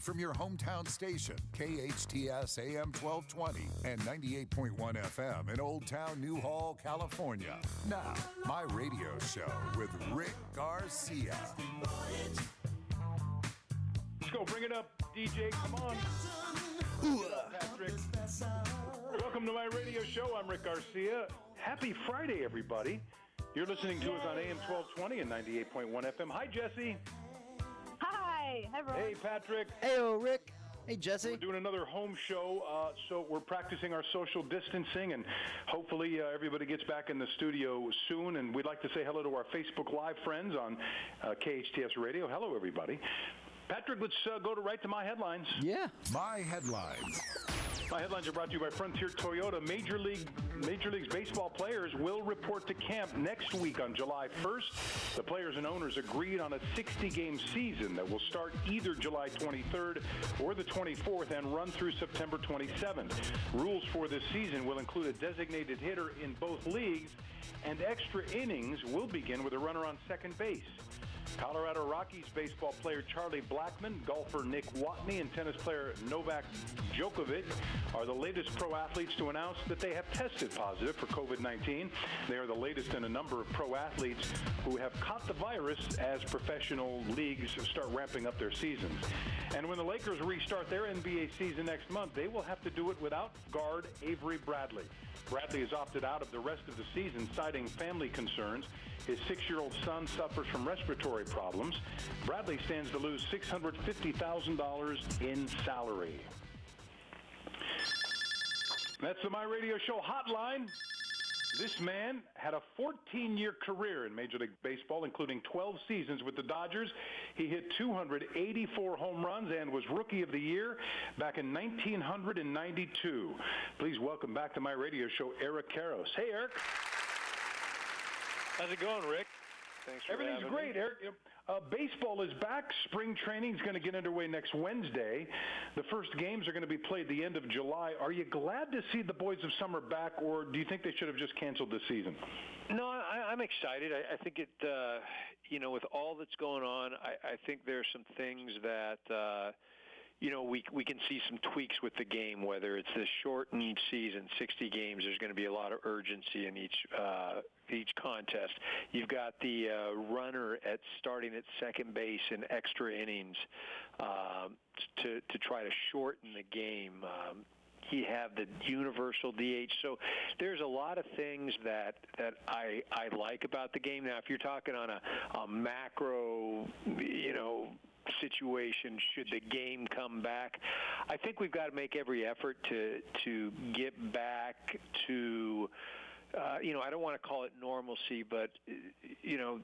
from your hometown station, KHTS AM 1220 and 98.1 FM in Old Town Newhall, California. Now, my radio show with Rick Garcia. Let's go. Bring it up, DJ. Come on. Patrick. Welcome to my radio show. I'm Rick Garcia. Happy Friday, everybody. You're listening to us on AM 1220 and 98.1 FM. Hi, Jessy. Hi, everyone. Hey, Patrick. Heyo, Rick. Hey, Jessy. We're doing another home show, so we're practicing our social distancing, and hopefully everybody gets back in the studio soon. And we'd like to say hello to our Facebook Live friends on KHTS Radio. Hello, everybody. Patrick, let's go right to my headlines. Yeah. My headlines. My headlines are brought to you by Frontier Toyota. Major League's baseball players will report to camp next week on July 1st. The players and owners agreed on a 60-game season that will start either July 23rd or the 24th and run through September 27th. Rules for this season will include a designated hitter in both leagues, and extra innings will begin with a runner on second base. Colorado Rockies baseball player Charlie Blackmon, golfer Nick Watney, and tennis player Novak Djokovic are the latest pro athletes to announce that they have tested positive for COVID-19. They are the latest in a number of pro athletes who have caught the virus as professional leagues start ramping up their seasons. And when the Lakers restart their NBA season next month, they will have to do it without guard Avery Bradley. Bradley has opted out of the rest of the season, citing family concerns. His 6-year-old son suffers from respiratory problems. Bradley stands to lose $650,000 in salary. That's the My Radio Show hotline. This man had a 14-year career in Major League Baseball, including 12 seasons with the Dodgers. He hit 284 home runs and was Rookie of the Year back in 1992. Please welcome back to my radio show, Eric Karros. Hey, Eric. How's it going, Rick? Thanks for Everything's having great, me. Eric. Baseball is back. Spring training is going to get underway next Wednesday. The first games are going to be played the end of July. Are you glad to see the boys of summer back, or do you think they should have just canceled the season? No, I'm excited. I think it, with all that's going on, I think there's some things that, we can see some tweaks with the game, whether it's this shortened season, 60 games. There's going to be a lot of urgency in each contest. You've got the runner starting at second base in extra innings to try to shorten the game. You have the universal DH. So there's a lot of things that I like about the game. Now, if you're talking on a macro, situation, should the game come back, I think we've got to make every effort to get back to I don't want to call it normalcy, but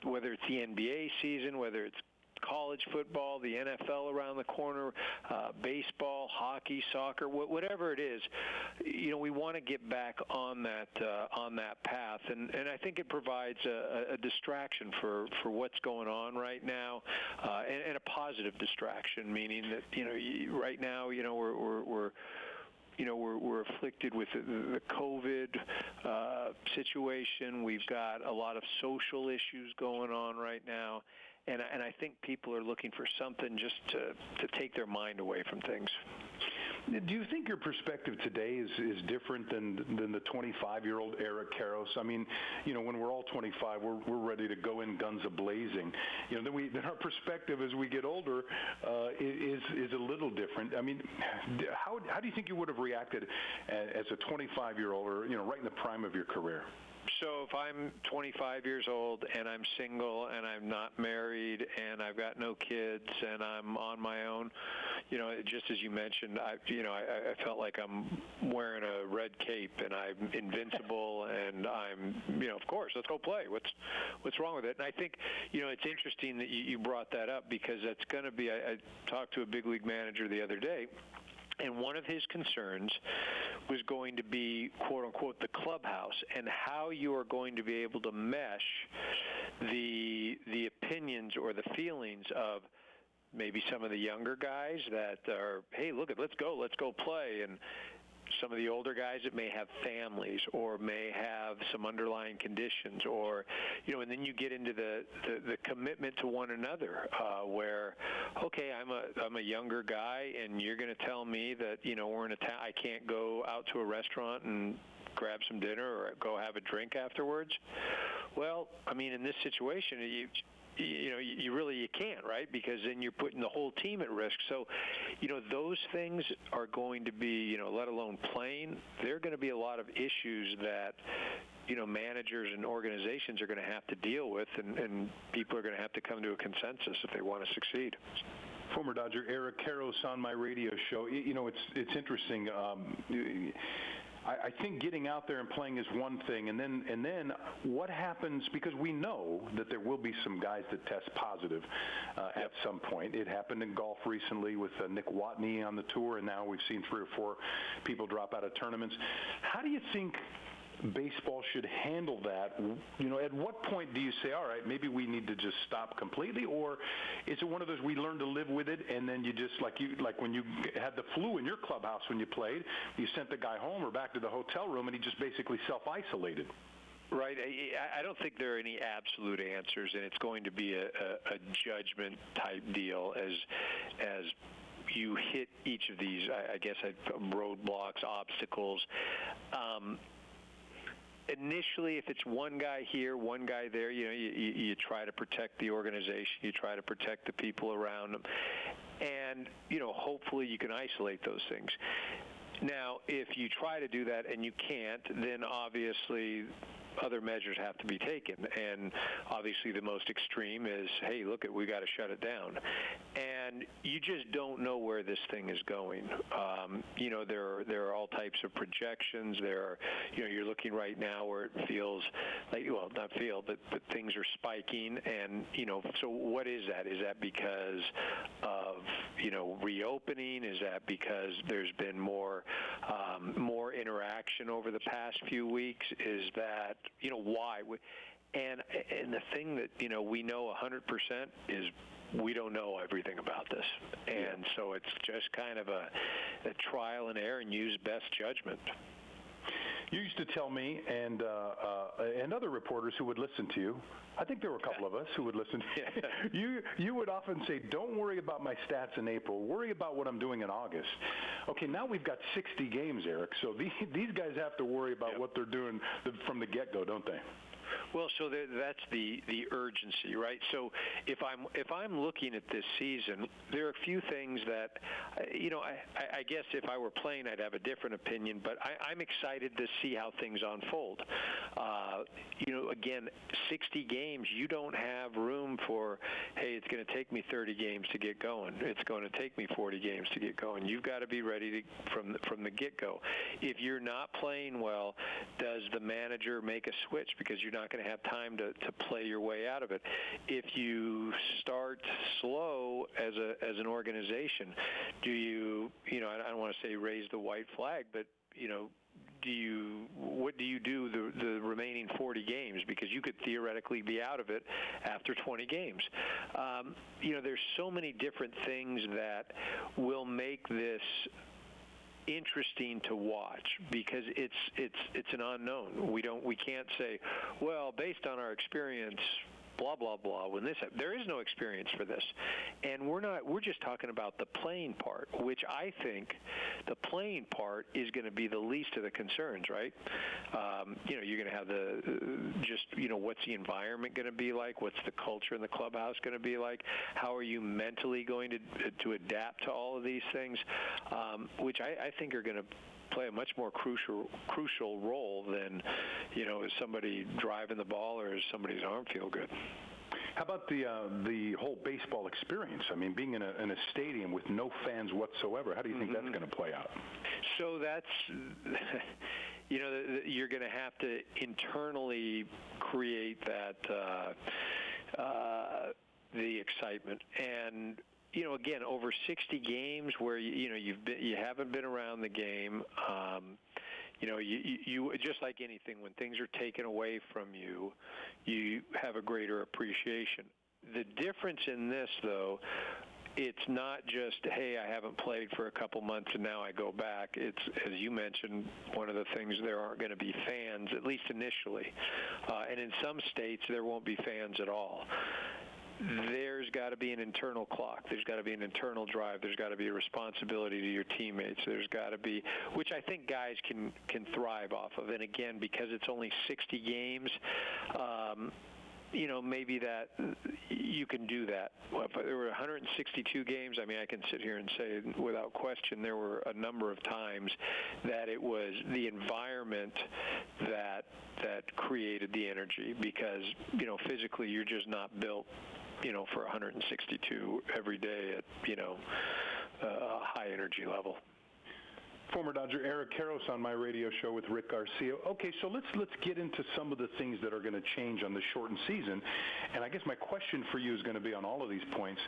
whether it's the NBA season, whether it's college football, the NFL around the corner, baseball, hockey, soccer, whatever it is, we want to get back on that path, and I think it provides a distraction for what's going on right now, and a positive distraction, meaning that right now we're afflicted with the COVID situation. We've got a lot of social issues going on right now. And I think people are looking for something just to take their mind away from things. Do you think your perspective today is different than the 25-year-old Eric Karros? I mean, when we're all 25, we're ready to go in guns a-blazing. Then our perspective as we get older is a little different. I mean, how do you think you would have reacted as a 25-year-old, or right in the prime of your career? So if I'm 25 years old and I'm single and I'm not married and I've got no kids and I'm on my own, just as you mentioned, I felt like I'm wearing a red cape and I'm invincible and I'm, of course, let's go play. What's wrong with it? And I think, it's interesting that you brought that up, because that's going to be, I talked to a big league manager the other day, and one of his concerns was going to be, quote unquote, the clubhouse, and how you are going to be able to mesh the opinions or the feelings of maybe some of the younger guys that are, hey, let's go play, and some of the older guys that may have families or may have some underlying conditions, or and then you get into the commitment to one another, where okay, I'm a younger guy, and you're going to tell me that we're in a town, I can't go out to a restaurant and grab some dinner or go have a drink afterwards. Well, I mean, in this situation, you can't, right? Because then you're putting the whole team at risk. So, those things are going to be, let alone playing, there are going to be a lot of issues that, managers and organizations are going to have to deal with, and people are going to have to come to a consensus if they want to succeed. Former Dodger Eric Karros on my radio show. It's interesting. I think getting out there and playing is one thing, and then what happens, because we know that there will be some guys that test positive at some point. It happened in golf recently with Nick Watney on the tour, and now we've seen 3 or 4 people drop out of tournaments. How do you think baseball should handle that? At what point do you say, all right, maybe we need to just stop completely, or is it one of those we learn to live with it, and then you just like when you had the flu in your clubhouse when you played, you sent the guy home or back to the hotel room, and he just basically self-isolated? Right. I don't think there are any absolute answers, and it's going to be a judgment type deal as you hit each of these, I guess, roadblocks, obstacles. Initially, if it's one guy here, one guy there, you try to protect the organization, you try to protect the people around them, and hopefully you can isolate those things. Now, if you try to do that and you can't, then obviously other measures have to be taken, and obviously the most extreme is, hey, look, we got to shut it down, and you just don't know where this thing is going. There are all types of projections. You're looking right now where it feels like, well, not feel, but things are spiking, and so what is that? Is that because of reopening? Is that because there's been more interaction over the past few weeks? Is that why? And the thing that we know 100% is we don't know everything about this, and so it's just kind of a trial and error and use best judgment. You used to tell me, and other reporters who would listen to you, I think there were a couple of us who would listen to you. You would often say, don't worry about my stats in April. Worry about what I'm doing in August. Okay, now we've got 60 games, Eric, so these guys have to worry about what they're doing from the get-go, don't they? Well, so that's the urgency, right? So if I'm looking at this season, there are a few things that, I guess if I were playing, I'd have a different opinion, but I'm excited to see how things unfold. Again, 60 games, you don't have room for, hey, it's going to take me 30 games to get going. It's going to take me 40 games to get going. You've got to be ready from the get-go. If you're not playing well, does the manager make a switch? Because you're not going to have time to play your way out of it. If you start slow as an organization, do you, I don't want to say raise the white flag, but, what do you do the remaining 40 games? Because you could theoretically be out of it after 20 games. There's so many different things that will make this interesting to watch, because it's an unknown. We can't say, well, based on our experience, blah blah blah. When there is no experience for this, and we're just talking about the playing part, which I think the playing part is going to be the least of the concerns, right? You're going to have what's the environment going to be like? What's the culture in the clubhouse going to be like? How are you mentally going to adapt to all of these things, which I think are going to play a much more crucial role than, is somebody driving the ball or is somebody's arm feel good? How about the whole baseball experience? I mean, being in a stadium with no fans whatsoever, how do you think that's going to play out? So that's, you're going to have to internally create that, the excitement. And again, over 60 games where you haven't been around the game, you just like anything, when things are taken away from you, you have a greater appreciation. The difference in this, though, it's not just, hey, I haven't played for a couple months and now I go back. It's, as you mentioned, one of the things, there aren't going to be fans, at least initially. And in some states, there won't be fans at all. There's got to be an internal clock. There's got to be an internal drive. There's got to be a responsibility to your teammates. There's got to be, which I think guys can thrive off of. And again, because it's only 60 games, maybe that you can do that. Well, if there were 162 games, I mean, I can sit here and say without question there were a number of times that it was the environment that created the energy, because, physically you're just not built, for 162 every day at, a high energy level. Former Dodger Eric Karros on my radio show with Rick Garcia. Okay, so let's get into some of the things that are going to change on the shortened season. And I guess my question for you is going to be on all of these points.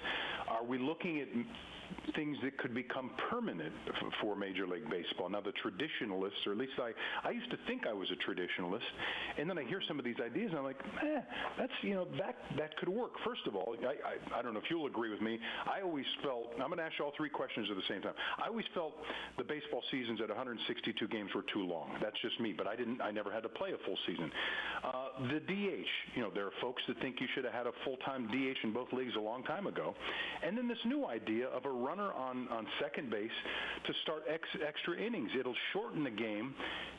Are we looking at things that could become permanent for Major League Baseball? Now, the traditionalists, or at least I used to think I was a traditionalist, and then I hear some of these ideas, and I'm like, that's, that could work. First of all, I don't know if you'll agree with me, I always felt, I'm going to ask you all three questions at the same time. I always felt the baseball seasons at 162 games were too long. That's just me, but I never had to play a full season. The DH, there are folks that think you should have had a full-time DH in both leagues a long time ago. And then this new idea of a runner on second base to start extra innings. It'll shorten the game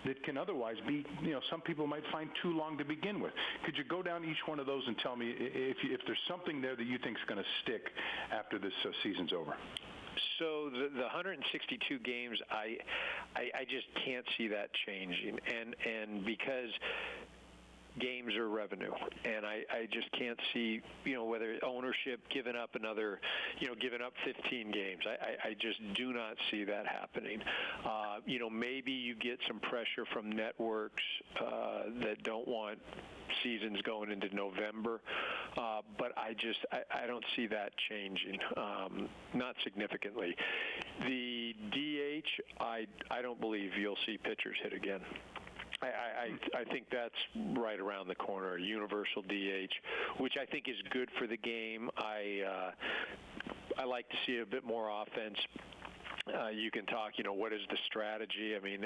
that can otherwise be, some people might find too long to begin with. Could you go down each one of those and tell me if there's something there that you think is going to stick after this season's over? So the 162 games, I just can't see that changing, and because games are revenue, and I just can't see, whether ownership giving up another, giving up 15 games. I just do not see that happening. Maybe you get some pressure from networks that don't want seasons going into November, but I don't see that changing, not significantly. The DH, I don't believe you'll see pitchers hit again. I think that's right around the corner, universal DH, which I think is good for the game. I like to see a bit more offense. You can talk, what is the strategy? I mean,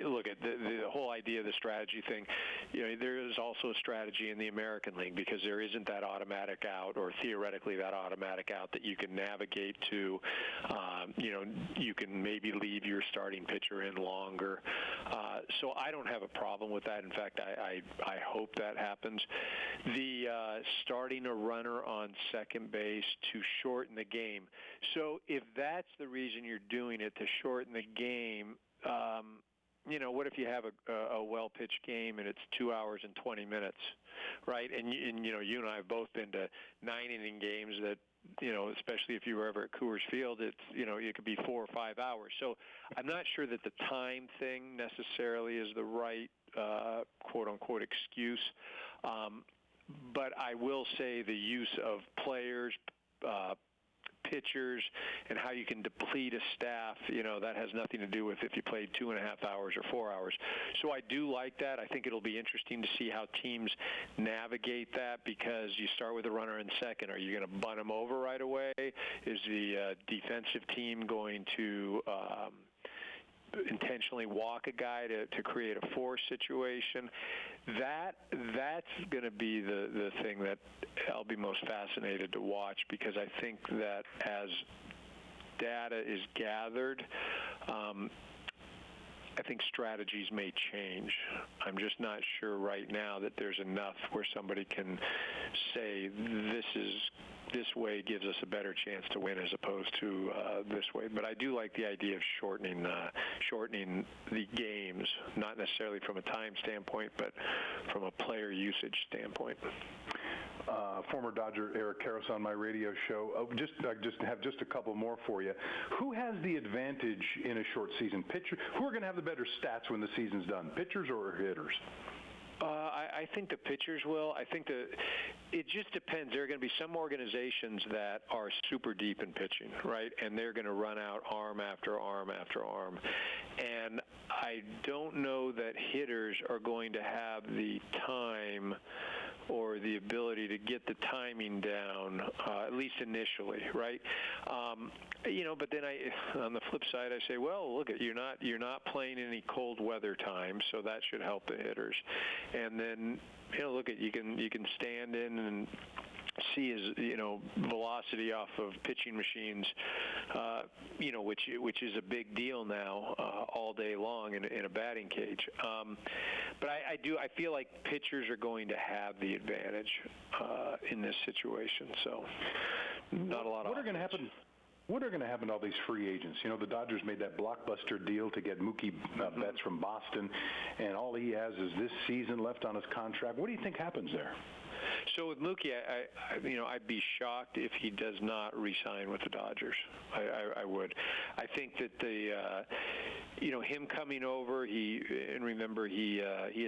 look at the whole idea of the strategy thing. There is also a strategy in the American League, because there isn't that automatic out, or theoretically that automatic out that you can navigate to. You can maybe leave your starting pitcher in longer. So I don't have a problem with that. In fact, I hope that happens. The starting a runner on second base to shorten the game. So if that's the reason you're doing it, to shorten the game, what if you have a well-pitched game and it's 2 hours and 20 minutes, right? And you and I have both been to 9-inning games that, especially if you were ever at Coors Field, it's, it could be 4 or 5 hours. So I'm not sure that the time thing necessarily is the right, quote-unquote, excuse. But I will say the use of players, pitchers, and how you can deplete a staff, that has nothing to do with if you played 2.5 hours or 4 hours. So I do like that. I think it'll be interesting to see how teams navigate that, because you start with a runner in second. Are you going to bunt them over right away? Is the defensive team going to intentionally walk a guy to create a force situation? That's going to be the thing that I'll be most fascinated to watch, because I think that as data is gathered, I think strategies may change. I'm just not sure right now that there's enough where somebody can say this way gives us a better chance to win as opposed to this way. But I do like the idea of shortening the games, not necessarily from a time standpoint, but from a player usage standpoint. Former Dodger Eric Karros on my radio show. I just have a couple more for you. Who has the advantage in a short season? Pitcher? Who are going to have the better stats when the season's done? Pitchers or hitters? I think the pitchers will. I think it just depends. There are going to be some organizations that are super deep in pitching, right? And they're going to run out arm after arm after arm. And I don't know that hitters are going to have the time or the ability to get the timing down, at least initially, right? But then on the flip side, I say, well, look, you're not playing any cold weather time, so that should help the hitters. And then, look, you can stand in and see his velocity off of pitching machines, which is a big deal now all day long in a batting cage. But I feel like pitchers are going to have the advantage in this situation. So not a lot of what are going to happen? What are going to happen to all these free agents? The Dodgers made that blockbuster deal to get Mookie Betts from Boston, and all he has is this season left on his contract. What do you think happens there? So with Mookie, I'd be shocked if he does not re-sign with the Dodgers. I would. I think that him coming over, he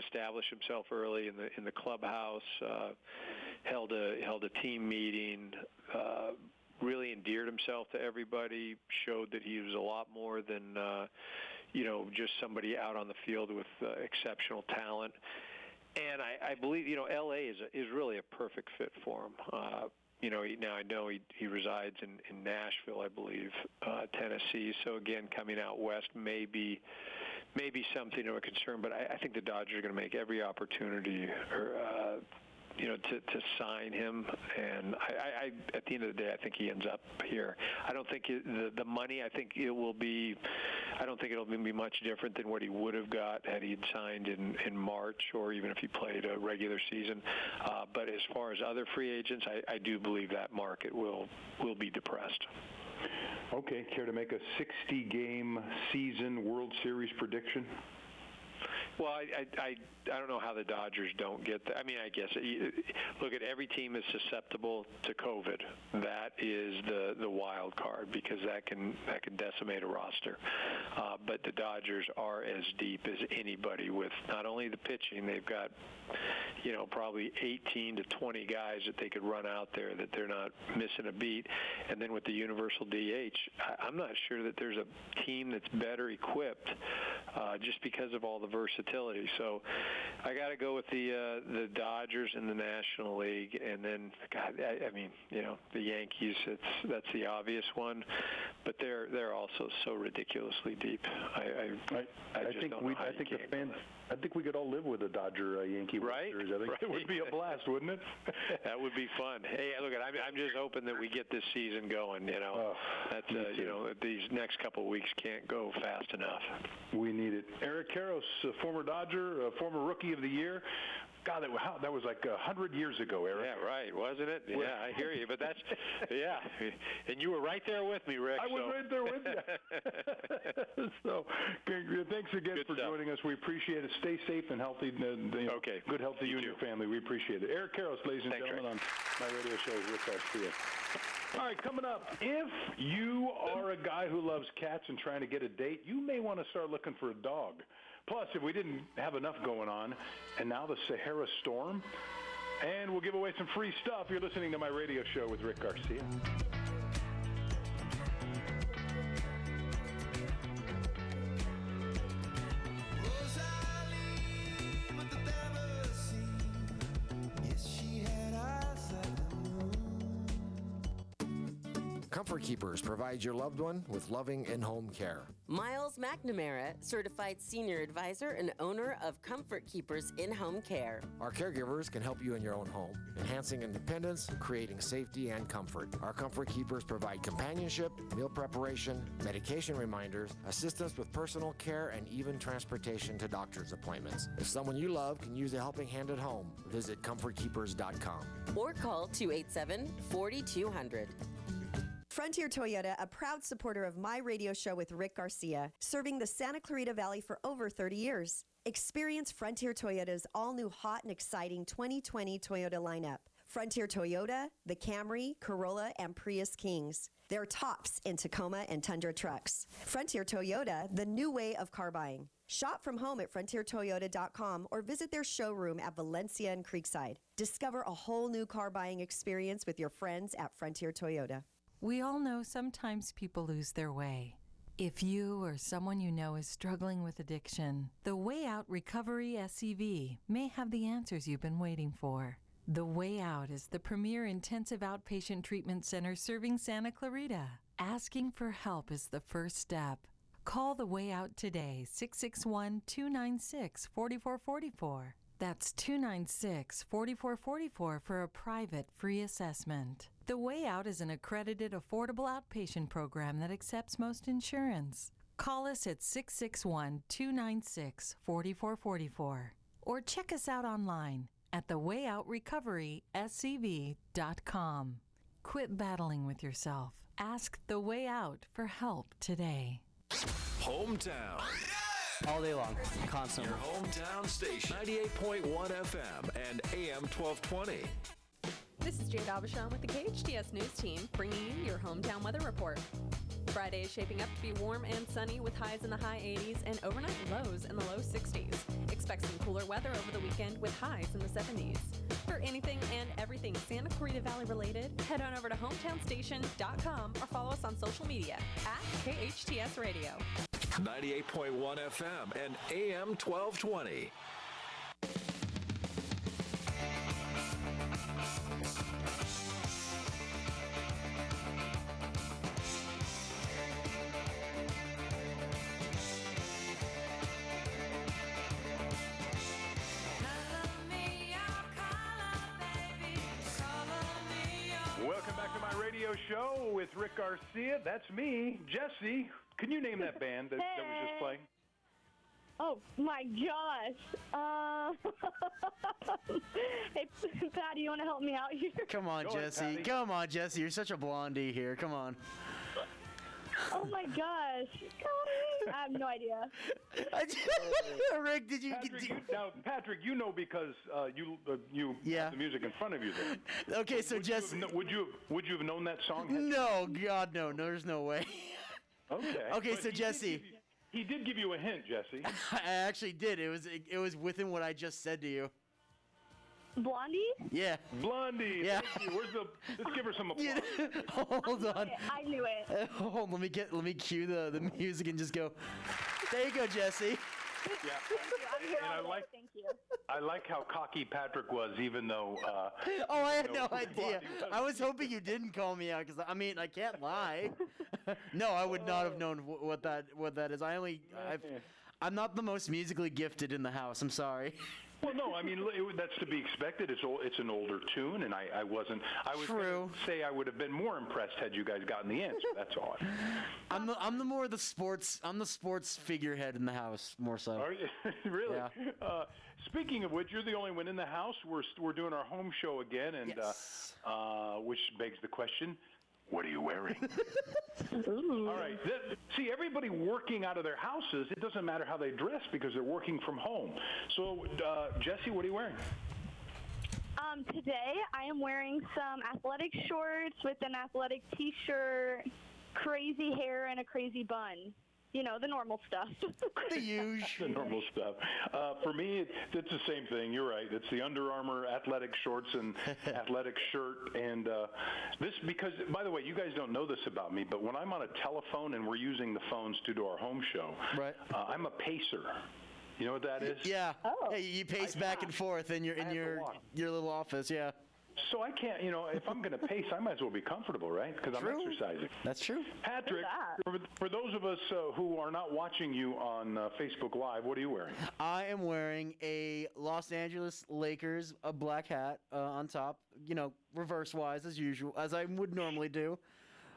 established himself early in the clubhouse, held a team meeting. Really endeared himself to everybody, showed that he was a lot more than, just somebody out on the field with exceptional talent. And I believe, L.A. is really a perfect fit for him. Now I know he resides in Nashville, I believe, Tennessee. So, again, coming out west may be something of a concern. But I think the Dodgers are going to make every opportunity to sign him, and I at the end of the day, I think he ends up here. I don't think the money. I think it'll be much different than what he would have got had he signed in March, or even if he played a regular season. But as far as other free agents, I do believe that market will be depressed. Okay, care to make a 60-game season World Series prediction? Well, I don't know how the Dodgers don't get that. I mean, I guess look at every team is susceptible to COVID. That is the wild card, because that can decimate a roster. But the Dodgers are as deep as anybody with not only the pitching. They've got probably 18 to 20 guys that they could run out there that they're not missing a beat. And then with the universal DH, I'm not sure that there's a team that's better equipped just because of all the versatility. So I got to go with the Dodgers in the National League, and then the Yankees. That's the obvious one, but they're also so ridiculously deep. I think we could all live with a Dodger-Yankee right? Series. I think it would be a blast, wouldn't it? That would be fun. Hey, look, I'm just hoping that we get this season going. These next couple of weeks can't go fast enough. We need it. Eric Karros, former Dodger, former Rookie of the Year. God, that was like 100 years ago, Eric. Yeah, right, wasn't it? Yeah, I hear you. But that's, yeah. And you were right there with me, Rick. I was right there with you. So, thanks again for joining us. We appreciate it. Stay safe and healthy. Okay. Good health to you and your family. We appreciate it. Eric Karros, ladies and gentlemen, Rick. on my radio show with Rick Garcia. All right, coming up, if you are a guy who loves cats and trying to get a date, you may want to start looking for a dog. Plus, if we didn't have enough going on, and now the Sahara storm, and we'll give away some free stuff. You're listening to my radio show with Rick Garcia. Comfort Keepers provides your loved one with loving in-home care. Miles McNamara, certified senior advisor and owner of Comfort Keepers in-home care. Our caregivers can help you in your own home, enhancing independence, creating safety and comfort. Our Comfort Keepers provide companionship, meal preparation, medication reminders, assistance with personal care, and even transportation to doctor's appointments. If someone you love can use a helping hand at home, visit comfortkeepers.com. Or call 287-4200. Frontier Toyota, a proud supporter of my radio show with Rick Garcia, serving the Santa Clarita Valley for over 30 years. Experience Frontier Toyota's all-new hot and exciting 2020 Toyota lineup. Frontier Toyota, the Camry, Corolla, and Prius Kings. They're tops in Tacoma and Tundra trucks. Frontier Toyota, the new way of car buying. Shop from home at frontiertoyota.com or visit their showroom at Valencia and Creekside. Discover a whole new car buying experience with your friends at Frontier Toyota. We all know sometimes people lose their way. If you or someone you know is struggling with addiction, the Way Out Recovery SCV may have the answers you've been waiting for. The Way Out is the premier intensive outpatient treatment center serving Santa Clarita. Asking for help is the first step. Call The Way Out today, 661-296-4444. That's 296-4444 for a private free assessment. The Way Out is an accredited, affordable outpatient program that accepts most insurance. Call us at 661-296-4444 or check us out online at thewayOutRecoveryscv.com. Quit battling with yourself. Ask The Way Out for help today. Hometown. All day long, constantly. Your hometown station, 98.1 FM and AM 1220. This is Jade Abishon with the KHTS News Team, bringing you your hometown weather report. Friday is shaping up to be warm and sunny with highs in the high 80s and overnight lows in the low 60s. Expect some cooler weather over the weekend with highs in the 70s. For anything and everything Santa Clarita Valley related, head on over to hometownstation.com or follow us on social media at KHTS Radio. 98.1 FM and AM 1220. Welcome back to my radio show with Rick Garcia. That's me, Jessy. Can you name that band that was just playing? Oh my gosh. Hey, Patty, you want to help me out here? Come on, Jessy. Come on, Jessy. You're such a blondie here. Come on. Oh my gosh. I have no idea. Rick, did you... Patrick, you know because you have the music in front of you there. Okay, so Jessy... Would you have known that song? No, God, no. There's no way. Okay, so Jessy... He did give you a hint, Jessy. I actually did. It was within what I just said to you. Blondie? Yeah. Blondie. Yeah. Thank you. Let's give her some applause. Hold on. I knew it. Hold on, let me cue the music and just go. There you go, Jessy. Yeah. I'm here all day. Thank you. I like how cocky Patrick was, even though. I had no idea. I was hoping you didn't call me out because I can't lie. No, I would not have known what that is. I'm not the most musically gifted in the house. I'm sorry. Well, no, that's to be expected. It's an older tune, and I was True. Say I would have been more impressed had you guys gotten the answer. That's all. I'm the sports figurehead in the house more so. Are you? Really? Yeah. Speaking of which, you're the only one in the house. We're doing our home show again, and yes. Which begs the question: what are you wearing? Ooh. All right. See, everybody working out of their houses, it doesn't matter how they dress because they're working from home. So, Jessy, what are you wearing? Today I am wearing some athletic shorts with an athletic t-shirt, crazy hair, and a crazy bun. You know, the normal stuff. The usual. The normal stuff. For me, it's the same thing. You're right. It's the Under Armour athletic shorts and athletic shirt. And this, because, by the way, you guys don't know this about me, but when I'm on a telephone and we're using the phones to do our home show, right. I'm a pacer. You know what that is? Yeah. Oh. Yeah, you pace back and forth in your little office. Yeah. So I can't, if I'm going to pace, I might as well be comfortable, right? Because I'm exercising. That's true. Patrick, for those of us who are not watching you on Facebook Live, what are you wearing? I am wearing a Los Angeles Lakers, a black hat on top, reverse-wise as usual, as I would normally do.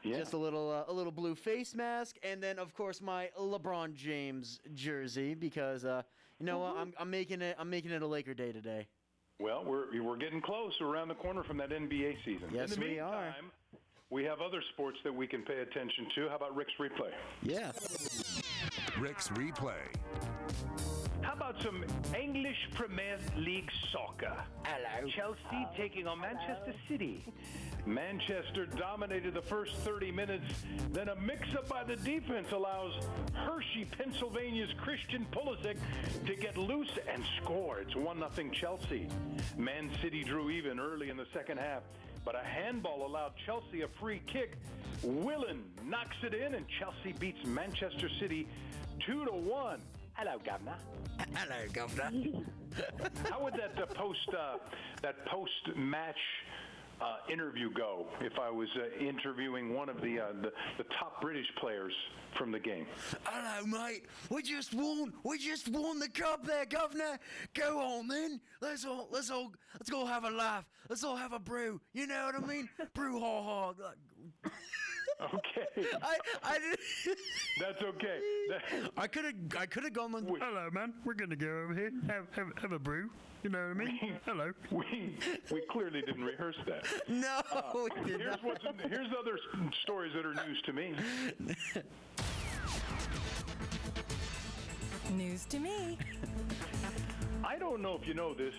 Yeah. Just a little blue face mask, and then of course my LeBron James jersey because I'm making it a Laker day today. Well, we're getting close. We're around the corner from that NBA season. Yes, In the we meantime, are. We have other sports that we can pay attention to. How about Rick's Replay? Yeah. Rick's Replay. How about some English Premier League soccer? Hello. Chelsea taking on Manchester City. Manchester dominated the first 30 minutes. Then a mix-up by the defense allows Hershey, Pennsylvania's Christian Pulisic to get loose and score. It's 1-0 Chelsea. Man City drew even early in the second half, but a handball allowed Chelsea a free kick. Willen knocks it in, and Chelsea beats Manchester City 2-1. Hello, Governor. Hello, Governor. How would that post-match interview go if I was interviewing one of the top British players from the game? Hello, mate. We just won the cup there, Governor. Go on, then. Let's go have a laugh. Let's all have a brew. You know what I mean? Brew ha. Okay. That's okay. I could have gone on. Hello, man. We're gonna go over here. Have a brew. You know what I mean? Hello. We clearly didn't rehearse that. No, we did not. Here's other stories that are news to me. News to me. I don't know if you know this,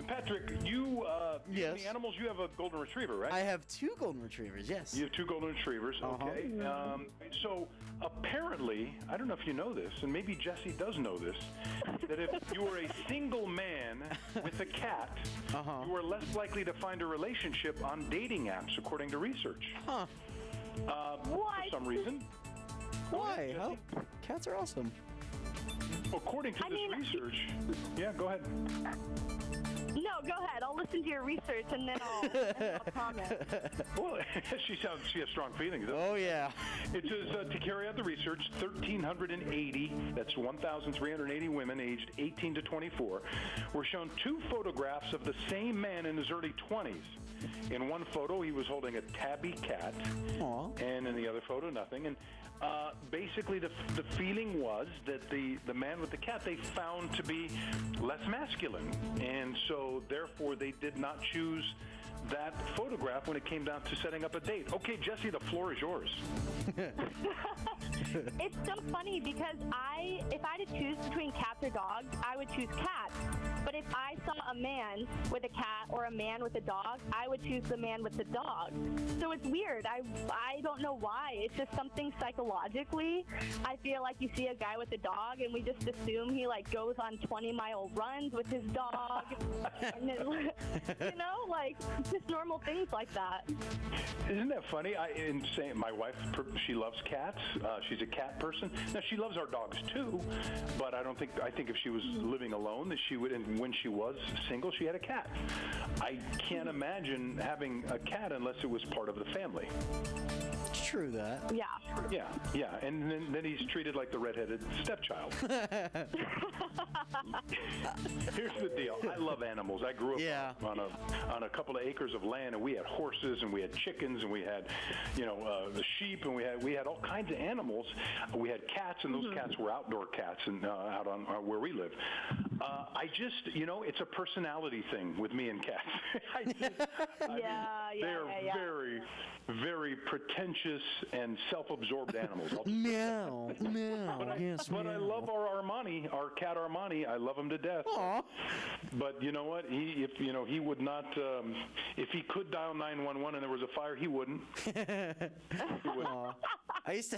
Patrick. You yes. Have any animals? You have a golden retriever, right? I have 2 golden retrievers. Yes. You have 2 golden retrievers. Okay. So apparently, I don't know if you know this, and maybe Jessy does know this, that if you are a single man with a cat, you are less likely to find a relationship on dating apps, according to research. Huh? For some reason. Why? How? Cats are awesome. According to this research, yeah, go ahead. No, go ahead. I'll listen to your research and then I'll comment. Well, she has strong feelings. Oh, yeah. It says to carry out the research, 1,380, that's 1,380 women aged 18 to 24, were shown 2 photographs of the same man in his early 20s. In one photo, he was holding a tabby cat, and in the other photo, nothing. And basically, the feeling was that the man with the cat they found to be less masculine, and so therefore they did not choose that photograph when it came down to setting up a date. Okay, Jessy, the floor is yours. It's so funny because if I had to choose between cats or dogs, I would choose cats. But if I saw a man with a cat or a man with a dog, I would choose the man with the dog. So it's weird. I don't know why. It's just something psychologically. I feel like you see a guy with a dog and we just assume he goes on 20-mile runs with his dog. And then, just normal things like that. Isn't that funny? My wife, she loves cats. She's a cat person. Now, she loves our dogs too, but I think if she was living alone, that she would, and when she was single, she had a cat. I can't imagine having a cat unless it was part of the family. True that. Yeah. Yeah. And then he's treated like the redheaded stepchild. Here's the deal. I love animals. I grew up on a couple of acres of land, and we had horses, and we had chickens, and we had, the sheep, and we had all kinds of animals. We had cats, and those cats were outdoor cats, and out on where we live. I just, it's a personality thing with me and cats. They're very, very pretentious and self-absorbed animals. Meow. But I love our cat Armani. I love him to death. Aww. But you know what? He would not. If he could dial 911 and there was a fire, he wouldn't. He wouldn't. I used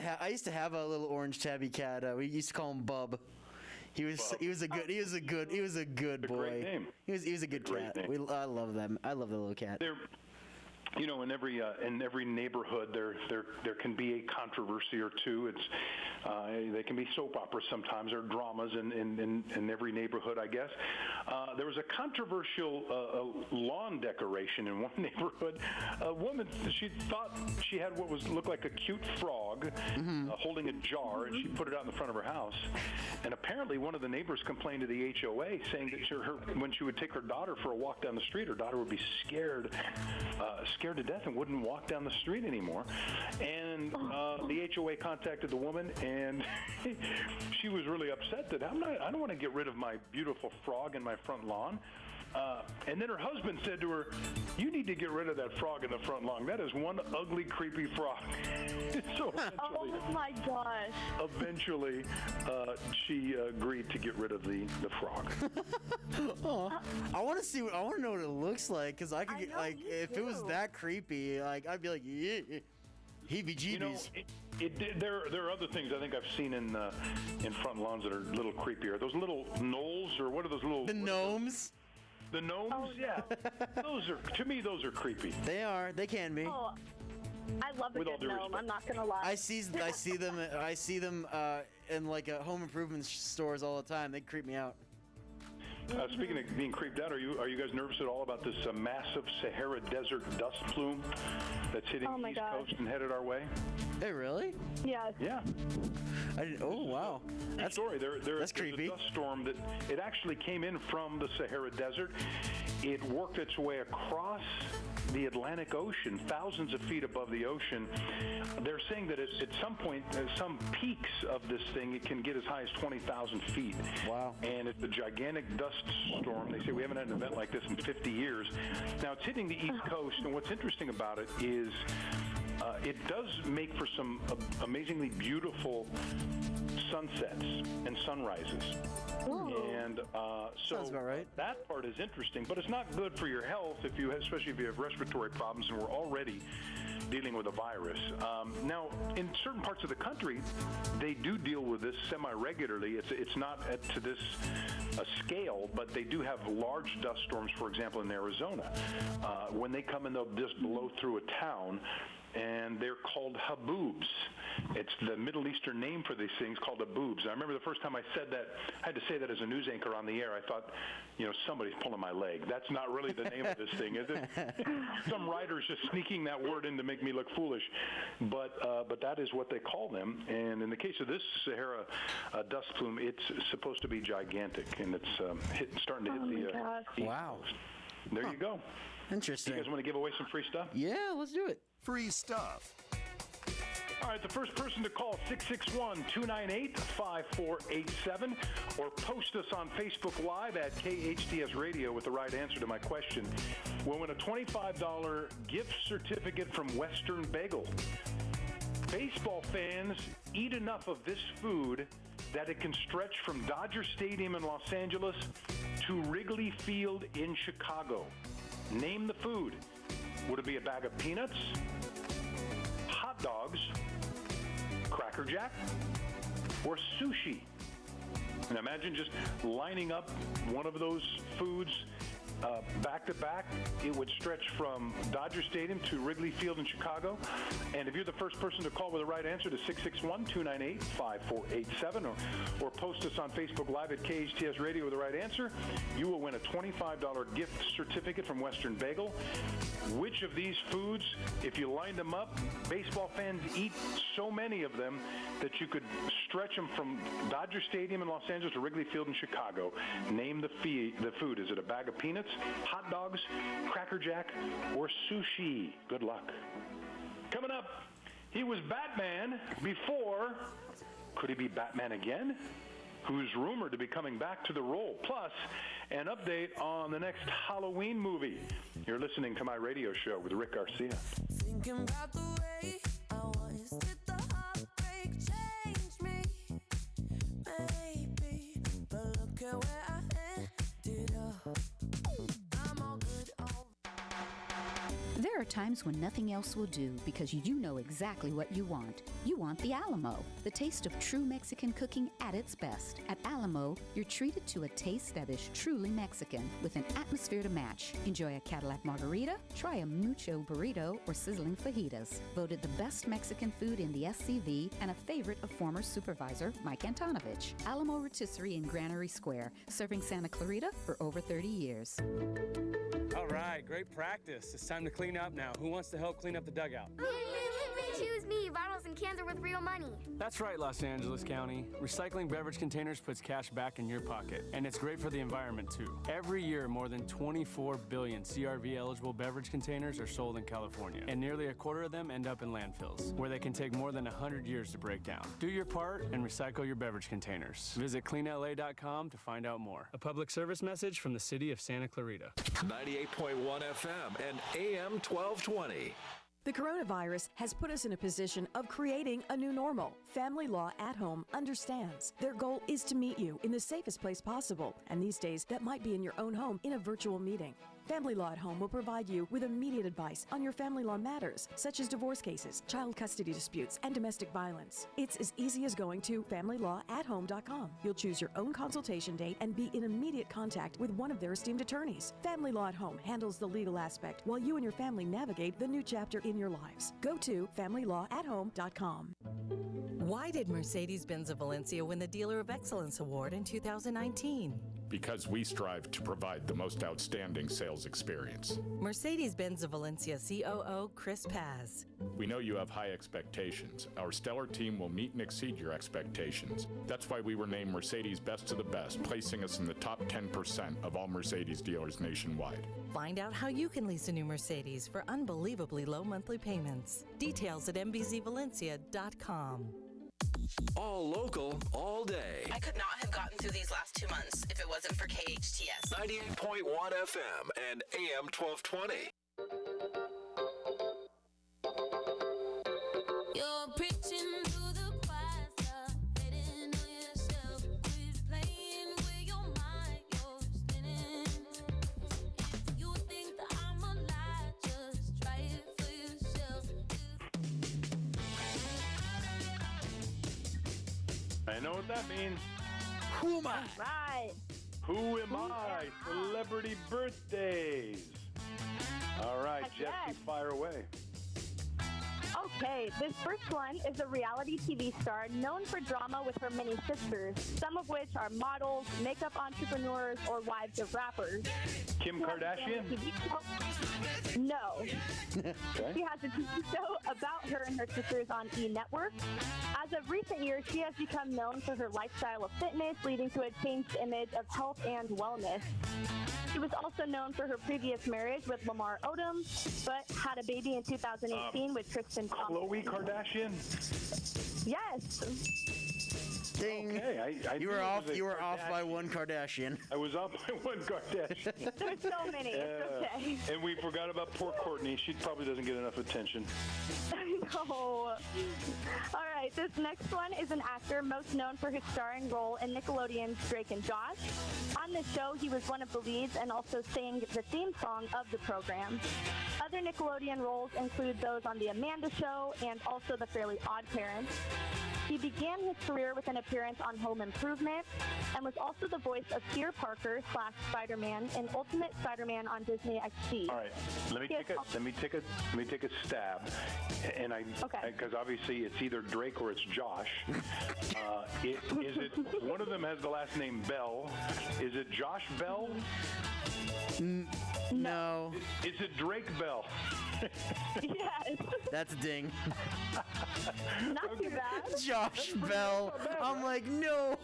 to have a little orange tabby cat. We used to call him Bub. He was a good boy. Great name. He was a good cat. I love them. I love the little cat. In every neighborhood there can be a controversy or two. They can be soap operas sometimes, or dramas in every neighborhood, I guess. There was a controversial lawn decoration in one neighborhood. A woman, she thought she had what looked like a cute frog holding a jar, and she put it out in the front of her house. And apparently one of the neighbors complained to the HOA, saying that when she would take her daughter for a walk down the street, her daughter would be scared to death and wouldn't walk down the street anymore. And the HOA contacted the woman, and she was really upset that I don't want to get rid of my beautiful frog in my front lawn. And then her husband said to her, "You need to get rid of that frog in the front lawn. That is one ugly, creepy frog." So eventually, oh my gosh! Eventually, she agreed to get rid of the frog. I want to know what it looks like, because I could if it was that creepy, I'd be like, yeah, heebie-jeebies. There are other things I think I've seen in front lawns that are a little creepier. Those little knolls, or what are those little? The gnomes. The gnomes, yeah. Those are creepy. They can be. Oh, I love a With all good due gnome. respect. I'm not gonna lie. I see them in like home improvement stores all the time. They creep me out. Speaking of being creeped out, are you guys nervous at all about this massive Sahara Desert dust plume that's hitting the East Coast and headed our way? Hey, really? Yes. Yeah. Wow. That's story. There's creepy. a dust storm that it actually came in from the Sahara Desert. It worked its way across the Atlantic Ocean, thousands of feet above the ocean. They're saying that at some point, some peaks of this thing, it can get as high as 20,000 feet. Wow. And it's a gigantic dust storm. They say we haven't had an event like this in 50 years. Now, it's hitting the East Coast, and what's interesting about it is it does make for some amazingly beautiful sunsets and sunrises. And so sounds about right. That part is interesting, but it's not good for your health especially if you have respiratory problems, and we're already dealing with a virus. Now, in certain parts of the country, they do deal with this semi-regularly. It's not to this scale, but they do have large dust storms, for example, in Arizona. When they come in, they'll just blow through a town, and they're called haboobs. It's the Middle Eastern name for these things, called haboobs. I remember the first time I said that, I had to say that as a news anchor on the air. I thought, somebody's pulling my leg. That's not really the name of this thing, is it? Some writer's just sneaking that word in to make me look foolish. But that is what they call them. And in the case of this Sahara dust plume, it's supposed to be gigantic, and it's starting to hit the East Wow. Coast. There you go. Interesting. You guys want to give away some free stuff? Yeah, let's do it. Free stuff. All right, the first person to call 661-298-5487 or post us on Facebook Live at KHTS Radio with the right answer to my question will win a $25 gift certificate from Western Bagel. Baseball fans eat enough of this food that it can stretch from Dodger Stadium in Los Angeles to Wrigley Field in Chicago. Name the food. Would it be a bag of peanuts, hot dogs, Cracker Jack, or sushi? And imagine just lining up one of those foods back to back. It would stretch from Dodger Stadium to Wrigley Field in Chicago. And if you're the first person to call with the right answer to 661-298-5487 or post us on Facebook Live at KHTS Radio with the right answer, you will win a $25 gift certificate from Western Bagel. Which of these foods, if you lined them up, baseball fans eat so many of them that you could stretch them from Dodger Stadium in Los Angeles to Wrigley Field in Chicago. Name the food. Is it a bag of peanuts, hot dogs, Cracker Jack, or sushi? Good luck. Coming up, he was Batman before. Could he be Batman again? Who's rumored to be coming back to the role. Plus, an update on the next Halloween movie. You're listening to my radio show with Rick Garcia. Thinking about the way I was, did the heartbreak change me? Maybe, but look at where I ended up. I'm all good, There are times when nothing else will do because you know exactly what you want. You want the Alamo, the taste of true Mexican cooking at its best. At Alamo, you're treated to a taste that is truly Mexican with an atmosphere to match. Enjoy a Cadillac margarita, try a mucho burrito, or sizzling fajitas. Voted the best Mexican food in the SCV and a favorite of former supervisor Mike Antonovich. Alamo Rotisserie in Granary Square, serving Santa Clarita for over 30 years. All right, great practice. It's time to clean up now. Who wants to help clean up the dugout? Choose me. Bottles and cans are worth real money. That's right, Los Angeles County. Recycling beverage containers puts cash back in your pocket, and it's great for the environment, too. Every year, more than 24 billion CRV-eligible beverage containers are sold in California, and nearly a quarter of them end up in landfills, where they can take more than 100 years to break down. Do your part and recycle your beverage containers. Visit cleanla.com to find out more. A public service message from the city of Santa Clarita. 98.1 FM and AM 1220. The coronavirus has put us in a position of creating a new normal. Family Law at Home understands. Their goal is to meet you in the safest place possible. And these days, that might be in your own home in a virtual meeting. Family Law at Home will provide you with immediate advice on your family law matters, such as divorce cases, child custody disputes, and domestic violence. It's as easy as going to FamilyLawAtHome.com. You'll choose your own consultation date and be in immediate contact with one of their esteemed attorneys. Family Law at Home handles the legal aspect while you and your family navigate the new chapter in your lives. Go to FamilyLawAtHome.com. Why did Mercedes-Benz of Valencia win the Dealer of Excellence Award in 2019? Because we strive to provide the most outstanding sales experience. Mercedes-Benz of Valencia COO Chris Paz. We know you have high expectations. Our stellar team will meet and exceed your expectations. That's why we were named Mercedes Best of the Best, placing us in the top 10% of all Mercedes dealers nationwide. Find out how you can lease a new Mercedes for unbelievably low monthly payments. Details at mbzvalencia.com. All local, all day. I could not have gotten through these last 2 months if it wasn't for KHTS. 98.1 FM and AM 1220. You're preaching to the choir, hating on yourself. Quit playing with your mind, you're spinning. If you think that I'm a lie, just try it for yourself. I know what that means. Who am I? Right. Who am I? Celebrity birthdays. All right, Yes. Jessy, fire away. Okay, this first one is a reality TV star known for drama with her many sisters, some of which are models, makeup entrepreneurs, or wives of rappers. Kim Kardashian? No. Okay. She has a TV show about her and her sisters on E! Network. As of recent years, she has become known for her lifestyle of fitness, leading to a changed image of health and wellness. She was also known for her previous marriage with Lamar Odom, but had a baby in 2018 with Tristan Thompson. Khloe Kardashian? Yes. Ding. Okay, I you knew were it off. was a You were off by Kardashian. one Kardashian. I was off by one Kardashian. There's so many. It's okay. And we forgot about poor Courtney. She probably doesn't get enough attention. No. All right, this next one is an actor most known for his starring role in Nickelodeon's Drake and Josh. On the show, he was one of the leads and also sang the theme song of the program. Other Nickelodeon roles include those on The Amanda Show and also The Fairly Odd Parents. He began his career with an appearance on Home Improvement and was also the voice of Peter Parker / Spider-Man in Ultimate Spider-Man on Disney XD. All right, let me take a stab, and because obviously it's either Drake or it's Josh. Is it one of them has the last name Bell? Is it Josh Bell? No. Is it Drake Bell? Yes. That's a ding. Not too bad. Josh Bell. I'm like, no.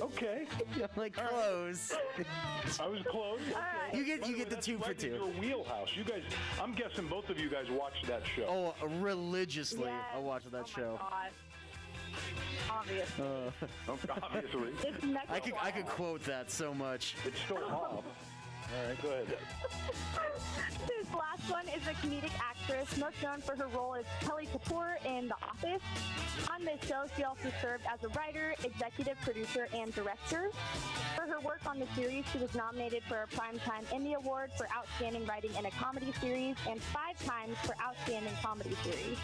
Okay. I'm like, close. I was close. All right. You get the that's 2 for right in 2. Your wheelhouse. You guys, I'm guessing both of you guys watched that show. Oh, religiously, Yes. I watched that show. God. Obviously. Obviously. This next I could quote that so much. It's still Hob. All right, go ahead. This last one is a comedic actress, most known for her role as Kelly Kapoor in The Office. On this show, she also served as a writer, executive producer, and director. For her work on the series, she was nominated for a Primetime Emmy Award for Outstanding Writing in a Comedy Series and 5 times for Outstanding Comedy Series.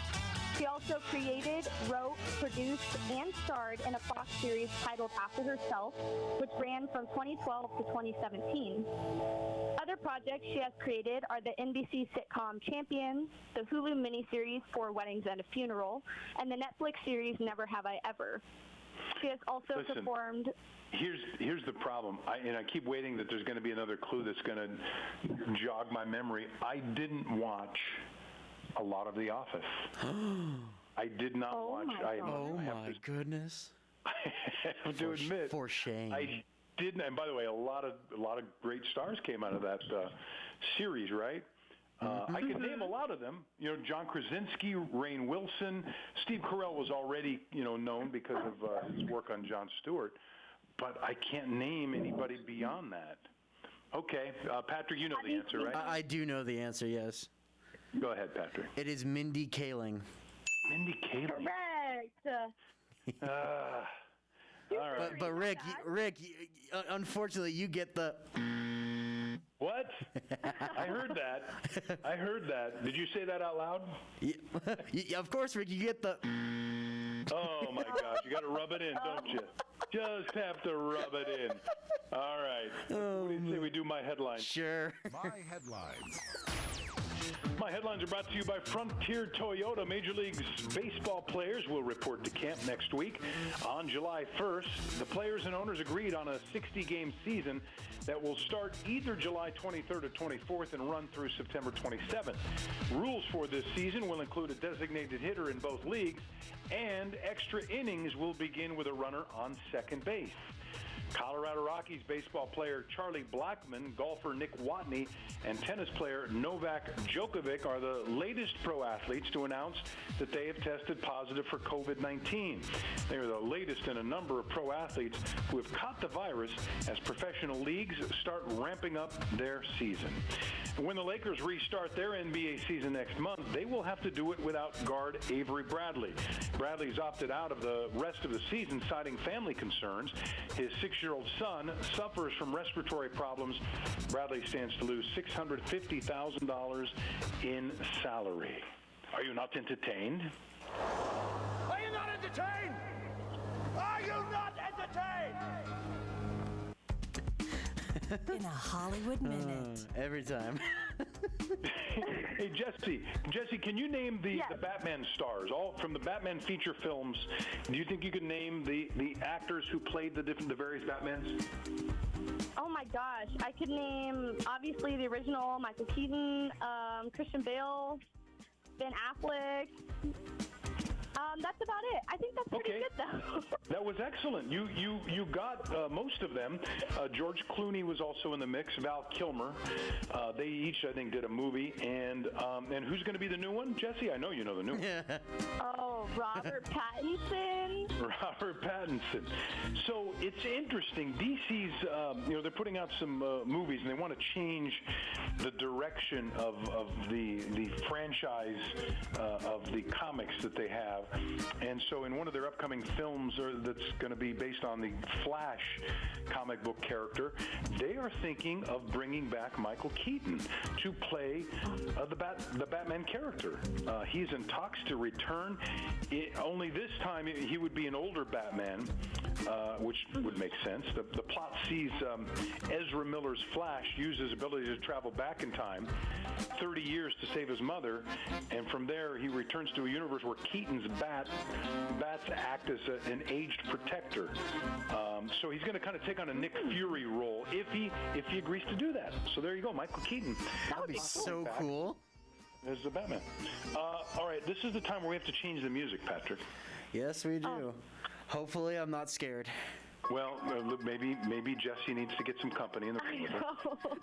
She also created, wrote, produced, and starred in a Fox series titled After Herself, which ran from 2012 to 2017. Other projects she has created are the NBC sitcom Champions, the Hulu miniseries For Weddings and a Funeral, and the Netflix series Never Have I Ever. She has also performed... Here's the problem, and I keep waiting that there's going to be another clue that's going to jog my memory. I didn't watch a lot of The Office. I did not watch. Oh my goodness! I have to admit, for shame. I didn't. And by the way, a lot of great stars came out of that series, right? I could name a lot of them. You know, John Krasinski, Rainn Wilson, Steve Carell was already known because of his work on Jon Stewart, but I can't name anybody beyond that. Okay, Patrick, you know the answer, right? I do know the answer. Yes. Go ahead, Patrick. It is Mindy Kaling. Mindy Kaling. Correct. All right. But Rick, unfortunately, you get the. What? I heard that. Did you say that out loud? Yeah, of course, Rick. You get the. Oh my gosh! You got to rub it in, don't you? Just have to rub it in. All right. What do you say we do my headlines? Sure. My headlines. My headlines are brought to you by Frontier Toyota. Major League Baseball players will report to camp next week. On July 1st, the players and owners agreed on a 60-game season that will start either July 23rd or 24th and run through September 27th. Rules for this season will include a designated hitter in both leagues, and extra innings will begin with a runner on second base. Colorado Rockies baseball player Charlie Blackmon, golfer Nick Watney, and tennis player Novak Djokovic are the latest pro athletes to announce that they have tested positive for COVID-19. They are the latest in a number of pro athletes who have caught the virus as professional leagues start ramping up their season. When the Lakers restart their NBA season next month, they will have to do it without guard Avery Bradley. Bradley's opted out of the rest of the season, citing family concerns. His 6-year-old son suffers from respiratory problems. Bradley stands to lose $650,000 in salary. Are you not entertained? Are you not entertained? Are you not entertained? In a Hollywood minute. Every time. Hey, Jessy, can you name the Batman stars? All from the Batman feature films. Do you think you could name the actors who played the various Batmans? Oh my gosh, I could name obviously the original Michael Keaton, Christian Bale, Ben Affleck. That's about it. I think that's pretty good, though. That was excellent. You got most of them. George Clooney was also in the mix. Val Kilmer. They each, I think, did a movie. And who's going to be the new one? Jessy, I know you know the new one. Oh, Robert Pattinson. Robert Pattinson. So it's interesting. DC's, they're putting out some movies, and they want to change the direction of the franchise of the comics that they have. And so in one of their upcoming films that's going to be based on the Flash comic book character, they are thinking of bringing back Michael Keaton to play the Batman character. He's in talks to return. Only this time he would be an older Batman, which would make sense. The plot sees Ezra Miller's Flash use his ability to travel back in time 30 years to save his mother, and from there he returns to a universe where Keaton's bats act as an aged protector. So he's going to kind of take on a Nick Fury role if he agrees to do that. So there you go, Michael Keaton. That would be so cool. As the Batman. All right, this is the time where we have to change the music, Patrick. Yes, we do. Hopefully, I'm not scared. Well, maybe Jessy needs to get some company in the room with her.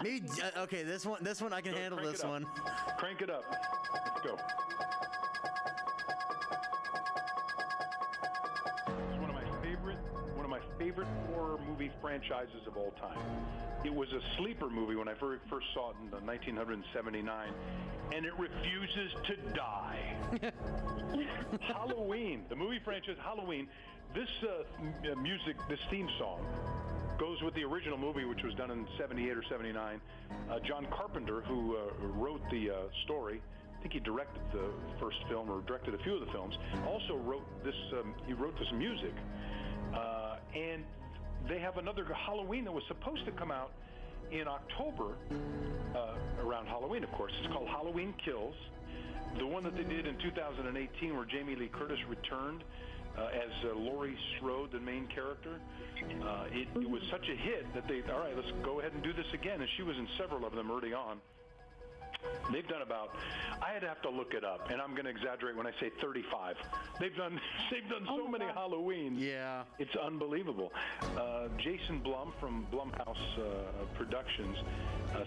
Maybe okay. This one I can handle. This one. Crank it up. Let's go. It's one of my favorite horror movie franchises of all time. It was a sleeper movie when I first saw it in 1979, and it refuses to die. Halloween, the movie franchise Halloween. This music, this theme song, goes with the original movie, which was done in 78 or 79. John Carpenter, who wrote the story, I think he directed the first film or directed a few of the films, also wrote this. He wrote this music, and they have another Halloween that was supposed to come out in October, around Halloween, of course. It's called Halloween Kills. The one that they did in 2018, where Jamie Lee Curtis returned as Laurie Strode, the main character. It was such a hit that all right, let's go ahead and do this again. And she was in several of them early on. They've done I had to look it up, and I'm going to exaggerate when I say 35. They've done so many Halloweens. Yeah. It's unbelievable. Jason Blum from Blumhouse Productions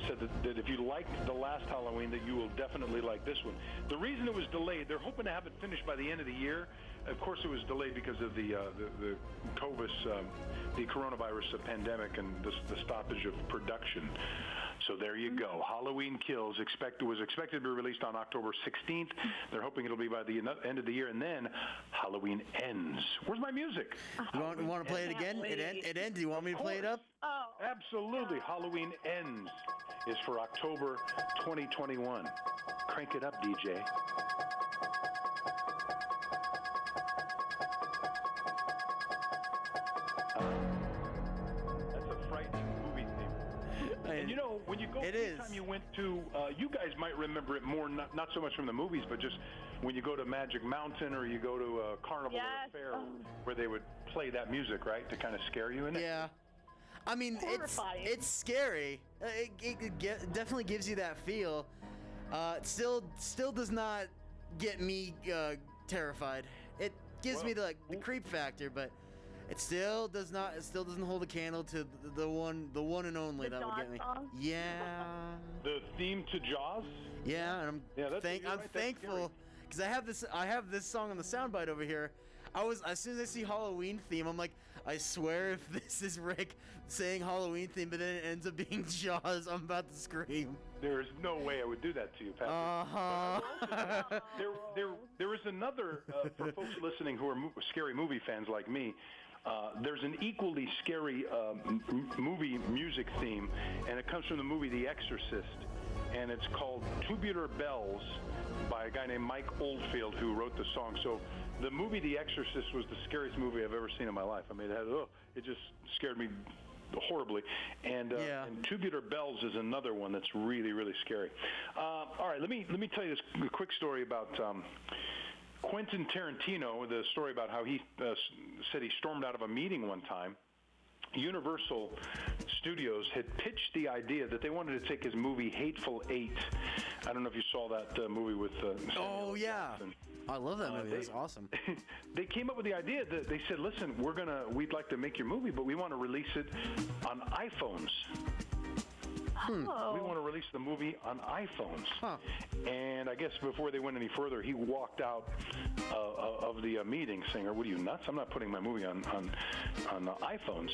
said that if you liked the last Halloween, that you will definitely like this one. The reason it was delayed, they're hoping to have it finished by the end of the year. Of course, it was delayed because of the COVID, the coronavirus pandemic, and the stoppage of production. So there you go. Halloween Kills was expected to be released on October 16th. They're hoping it'll be by the end of the year, and then Halloween Ends. Where's my music? You want to play it again? It ends. Do you want me to play it up? Oh. Absolutely. Halloween Ends is for October 2021. Crank it up, DJ. That's a frightening movie theme. And you know, when you go, anytime you went to, you guys might remember it more, not so much from the movies, but just when you go to Magic Mountain or you go to a carnival or a fair where they would play that music, right, to kind of scare you in it. Yeah. I mean, it's scary. It definitely gives you that feel. It still does not get me terrified. It gives me the creep factor, but it still does not. It still doesn't hold a candle to the one and only that would get me. Yeah. The theme to Jaws. Yeah, and I'm thankful because I have this song on the soundbite over here. As soon as I see Halloween theme, I'm like, I swear if this is Rick saying Halloween theme, but then it ends up being Jaws, I'm about to scream. There's no way I would do that to you, Patrick. There is another, for folks listening who are scary movie fans like me, there's an equally scary movie music theme, and it comes from the movie The Exorcist, and it's called Tubular Bells by a guy named Mike Oldfield who wrote the song. So the movie The Exorcist was the scariest movie I've ever seen in my life. I mean, it just scared me horribly. And Tubular Bells is another one that's really, really scary. All right, let me tell you this quick story about Quentin Tarantino, the story about how he said he stormed out of a meeting one time. Universal Studios had pitched the idea that they wanted to take his movie Hateful Eight. I don't know if you saw that movie with Samuel Jackson. I love that movie. That's awesome. They came up with the idea that they said, listen, we'd like to make your movie, but we want to release it on iPhones. We want to release the movie on iPhones. And I guess before they went any further, he walked out of the meeting saying, what are you, nuts? I'm not putting my movie on iPhones.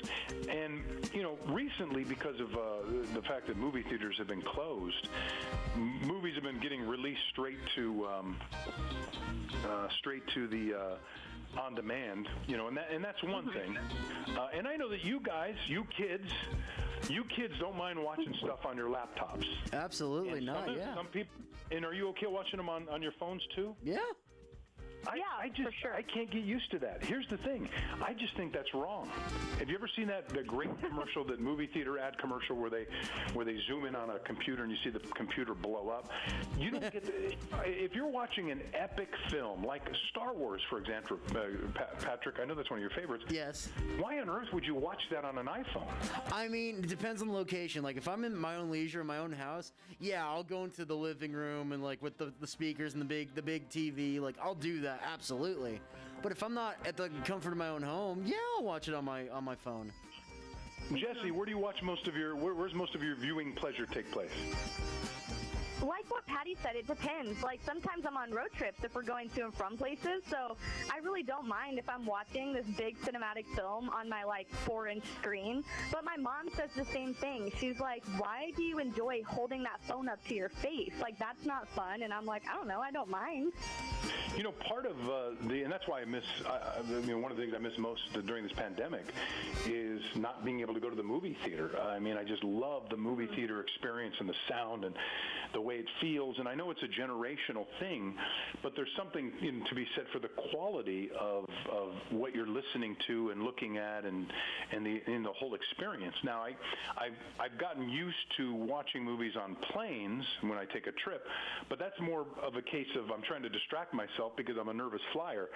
And, you know, recently, because of the fact that movie theaters have been closed, movies have been getting released straight to the on demand, you know, and that's one thing. And I know that you kids don't mind watching stuff on your laptops. Absolutely not. Some people. And are you okay watching them on your phones too? Yeah. For sure. I can't get used to that. Here's the thing. I just think that's wrong. Have you ever seen the great commercial, that movie theater ad commercial where they zoom in on a computer and you see the computer blow up? You don't get if you're watching an epic film like Star Wars, for example, Patrick, I know that's one of your favorites. Yes. Why on earth would you watch that on an iPhone? I mean, it depends on the location. Like if I'm in my own leisure in my own house, yeah, I'll go into the living room and like with the speakers and the big TV, like I'll do that. Absolutely. But if I'm not at the comfort of my own home, yeah, I'll watch it on my phone. Jessy, where do you watch where's most of your viewing pleasure take place? Like what Patty said, it depends. Like sometimes I'm on road trips if we're going to and from places, so I really don't mind if I'm watching this big cinematic film on my 4-inch screen. But my mom says the same thing. She's like, why do you enjoy holding that phone up to your face? Like that's not fun. And I'm like, I don't know, I don't mind. You know, part of and that's why I miss. One of the things I miss most during this pandemic is not being able to go to the movie theater. I mean, I just love the movie theater experience and the sound and the way it feels. And I know it's a generational thing, but there's something to be said for the quality of what you're listening to and looking at and the whole experience. Now, I've gotten used to watching movies on planes when I take a trip, but that's more of a case of I'm trying to distract myself because I'm a nervous flyer.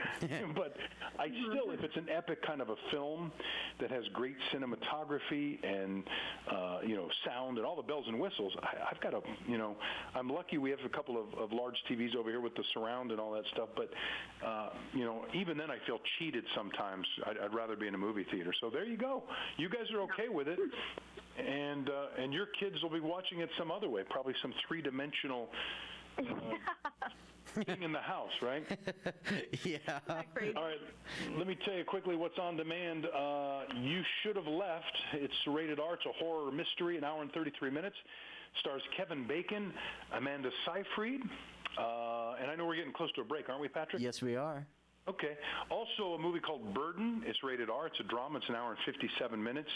But I still, if it's an epic kind of a film that has great cinematography and sound and all the bells and whistles, I've got I'm lucky we have a couple of large TVs over here with the surround and all that stuff. But even then I feel cheated sometimes. I'd rather be in a movie theater. So there you go. You guys are okay with it, and your kids will be watching it some other way, probably some three-dimensional. Being in the house, right? Yeah. All right. Let me tell you quickly what's on demand. You Should Have Left. It's rated R. It's a horror mystery, an hour and 33 minutes. Stars Kevin Bacon, Amanda Seyfried, and I know we're getting close to a break, aren't we, Patrick? Yes, we are. Okay. Also, a movie called Burden. It's rated R. It's a drama. It's an hour and 57 minutes.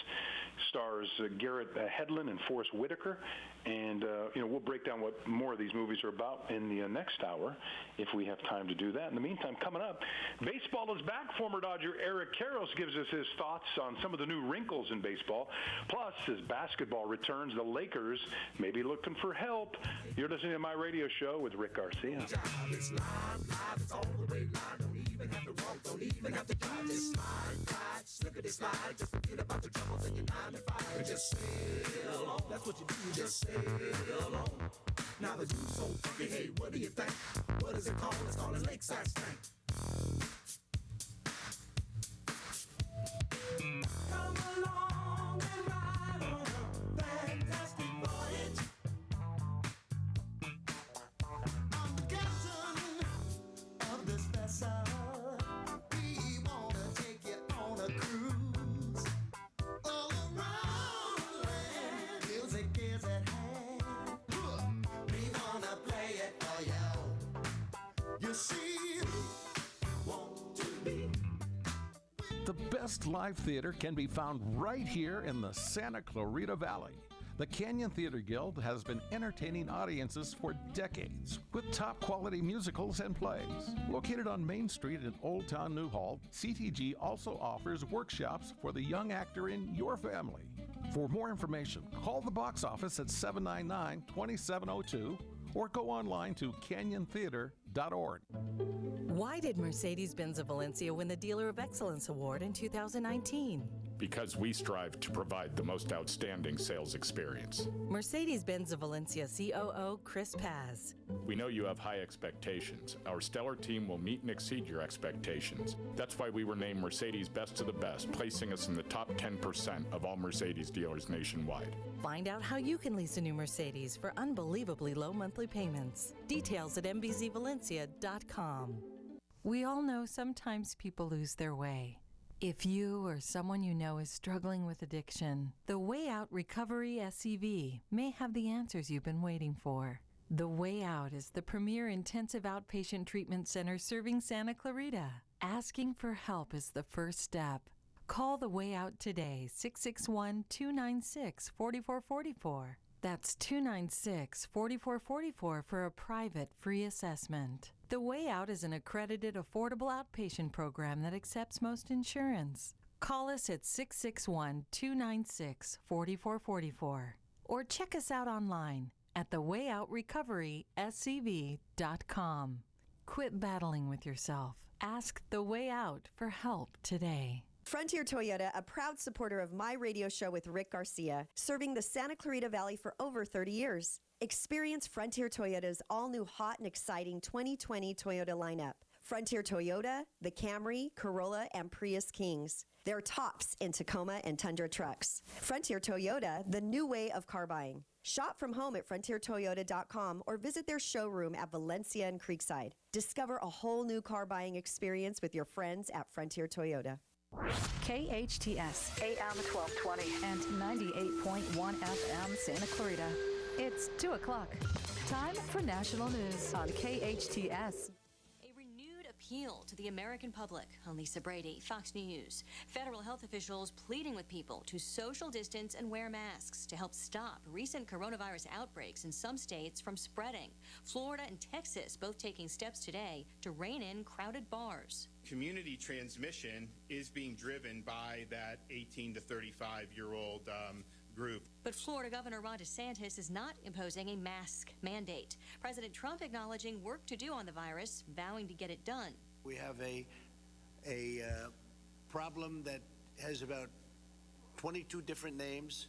Stars Garrett Hedlund and Forrest Whitaker. And, we'll break down what more of these movies are about in the next hour if we have time to do that. In the meantime, coming up, baseball is back. Former Dodger Eric Karros gives us his thoughts on some of the new wrinkles in baseball. Plus, as basketball returns, the Lakers may be looking for help. You're listening to My Radio Show with Rick Garcia. It's live, it's all the way live. Don't even have to walk, don't even have to drive. Just slide, slippity slide. Just forget about the troubles in your 9 to 5 and just sail on. That's what you do, you just sail on. Now the dude's so funky, hey, what do you think? What is it called? It's called a lakeside stank. Come along and ride on a fantastic voyage. I'm the captain of this vessel. We wanna take you on a cruise all around the land. Music is at hand. We wanna play it for you. You see, want to be. The best live theater can be found right here in the Santa Clarita Valley. The Canyon Theater Guild has been entertaining audiences for decades with top quality musicals and plays. Located on Main Street in Old Town Newhall, CTG also offers workshops for the young actor in your family. For more information, call the box office at 799-2702 or go online to canyontheater.org. Why did Mercedes-Benz of Valencia win the Dealer of Excellence Award in 2019? Because we strive to provide the most outstanding sales experience. Mercedes-Benz of Valencia COO Chris Paz. We know you have high expectations. Our stellar team will meet and exceed your expectations. That's why we were named Mercedes Best of the Best, placing us in the top 10% of all Mercedes dealers nationwide. Find out how you can lease a new Mercedes for unbelievably low monthly payments. Details at mbzvalencia.com. We all know sometimes people lose their way. If you or someone you know is struggling with addiction, the Way Out Recovery SCV may have the answers you've been waiting for. The Way Out is the premier intensive outpatient treatment center serving Santa Clarita. Asking for help is the first step. Call The Way Out today, 661-296-4444. That's 296-4444 for a private free assessment. The Way Out is an accredited, affordable outpatient program that accepts most insurance. Call us at 661-296-4444 or check us out online at thewayoutrrecoveryscv.com. Quit battling with yourself. Ask The Way Out for help today. Frontier Toyota, a proud supporter of My Radio Show with Rick Garcia, serving the Santa Clarita Valley for over 30 years. Experience Frontier Toyota's all-new hot and exciting 2020 Toyota lineup. Frontier Toyota, the Camry, Corolla, and Prius Kings. They're tops in Tacoma and Tundra trucks. Frontier Toyota, the new way of car buying. Shop from home at frontiertoyota.com or visit their showroom at Valencia and Creekside. Discover a whole new car buying experience with your friends at Frontier Toyota. KHTS AM 1220 and 98.1 FM Santa Clarita. It's 2 o'clock. Time for national news on KHTS. A renewed appeal to the American public. I'm Lisa Brady, Fox News. Federal health officials pleading with people to social distance and wear masks to help stop recent coronavirus outbreaks in some states from spreading. Florida and Texas both taking steps today to rein in crowded bars. Community transmission is being driven by that 18 to 35-year-old group. But Florida Governor Ron DeSantis is not imposing a mask mandate. President Trump acknowledging work to do on the virus, vowing to get it done. We have a problem that has about 22 different names,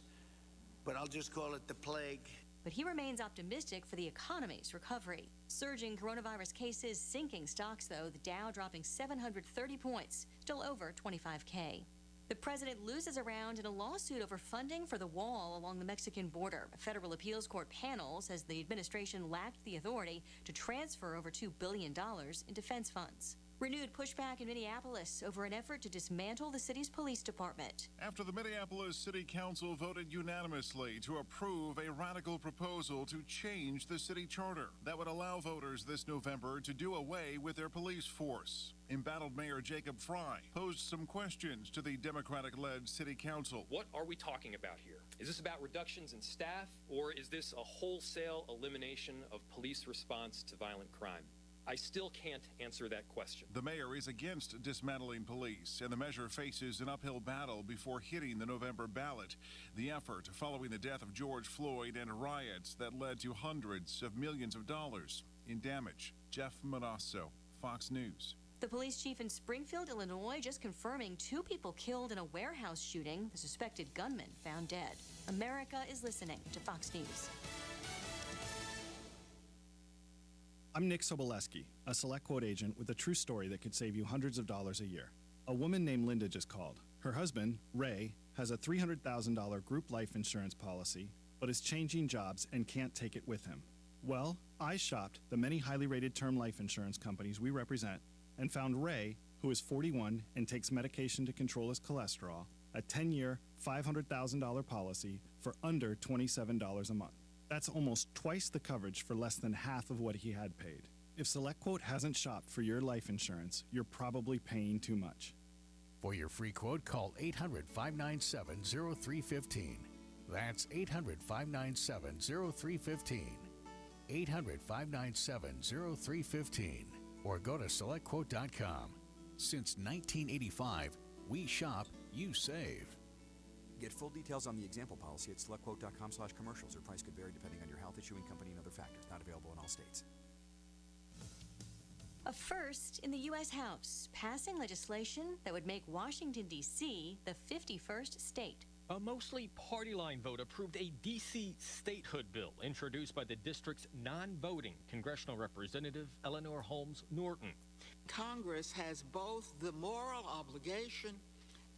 but I'll just call it the plague. But he remains optimistic for the economy's recovery. Surging coronavirus cases, sinking stocks, though, the Dow dropping 730 points, still over 25K. The president loses a round in a lawsuit over funding for the wall along the Mexican border. A federal appeals court panel says the administration lacked the authority to transfer over $2 billion in defense funds. Renewed pushback in Minneapolis over an effort to dismantle the city's police department. After the Minneapolis City Council voted unanimously to approve a radical proposal to change the city charter that would allow voters this November to do away with their police force. Embattled Mayor Jacob Fry posed some questions to the Democratic-led City Council. What are we talking about here? Is this about reductions in staff, or is this a wholesale elimination of police response to violent crime? I still can't answer that question. The mayor is against dismantling police, and the measure faces an uphill battle before hitting the November ballot. The effort following the death of George Floyd and riots that led to hundreds of millions of dollars in damage. Jeff Manasso, Fox News. The police chief in Springfield, Illinois, just confirming 2 people killed in a warehouse shooting. The suspected gunman found dead. America is listening to Fox News. I'm Nick Soboleski, a Select Quote agent with a true story that could save you hundreds of dollars a year. A woman named Linda just called. Her husband, Ray, has a $300,000 group life insurance policy, but is changing jobs and can't take it with him. Well, I shopped the many highly rated term life insurance companies we represent and found Ray, who is 41 and takes medication to control his cholesterol, a 10-year, $500,000 policy for under $27 a month. That's almost twice the coverage for less than half of what he had paid. If SelectQuote hasn't shopped for your life insurance, you're probably paying too much. For your free quote, call 800-597-0315. That's 800-597-0315. 800-597-0315. Or go to SelectQuote.com. Since 1985, we shop, you save. Get full details on the example policy at SelectQuote.com/commercials. Or price could vary depending on your health, issuing company, and other factors. Not available in all states. A first in the U.S. House, passing legislation that would make Washington, D.C. the 51st state. A mostly party line vote approved a D.C. statehood bill introduced by the district's non-voting congressional representative Eleanor Holmes Norton. Congress has both the moral obligation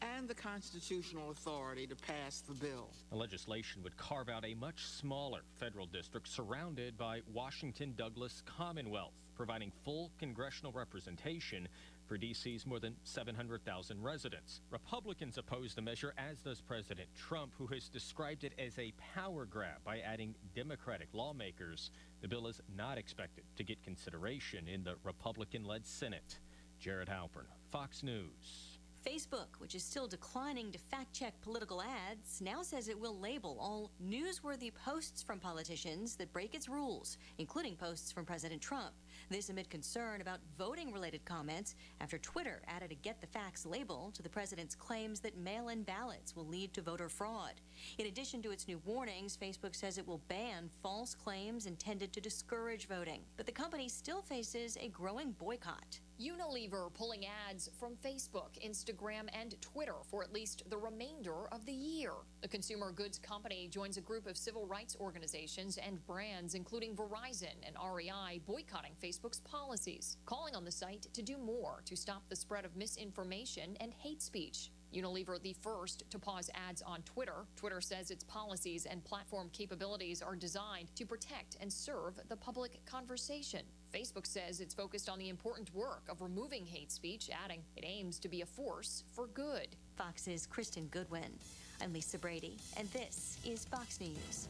and the constitutional authority to pass the bill. The legislation would carve out a much smaller federal district surrounded by Washington-Douglas Commonwealth, providing full congressional representation for D.C.'s more than 700,000 residents. Republicans oppose the measure, as does President Trump, who has described it as a power grab by adding Democratic lawmakers. The bill is not expected to get consideration in the Republican-led Senate. Jared Halpern, Fox News. Facebook, which is still declining to fact-check political ads, now says it will label all newsworthy posts from politicians that break its rules, including posts from President Trump. This amid concern about voting-related comments after Twitter added a Get the Facts label to the president's claims that mail-in ballots will lead to voter fraud. In addition to its new warnings, Facebook says it will ban false claims intended to discourage voting. But the company still faces a growing boycott. Unilever pulling ads from Facebook, Instagram, and Twitter for at least the remainder of the year. The consumer goods company joins a group of civil rights organizations and brands, including Verizon and REI, boycotting Facebook's policies, calling on the site to do more to stop the spread of misinformation and hate speech. Unilever, the first to pause ads on Twitter. Twitter says its policies and platform capabilities are designed to protect and serve the public conversation. Facebook says it's focused on the important work of removing hate speech, adding it aims to be a force for good. Fox's Kristen Goodwin. I'm Lisa Brady, and this is Fox News.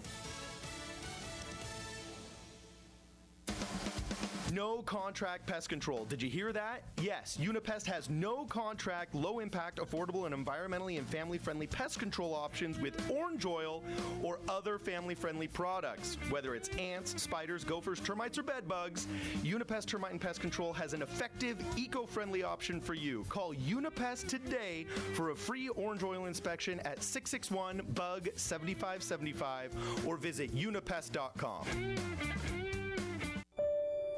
No contract pest control. Did you hear that? Yes, Unipest has no contract, low impact, affordable, and environmentally and family friendly pest control options with orange oil or other family friendly products. Whether it's ants, spiders, gophers, termites, or bed bugs, Unipest Termite and Pest Control has an effective, eco-friendly option for you. Call Unipest today for a free orange oil inspection at 661-BUG-7575 or visit unipest.com.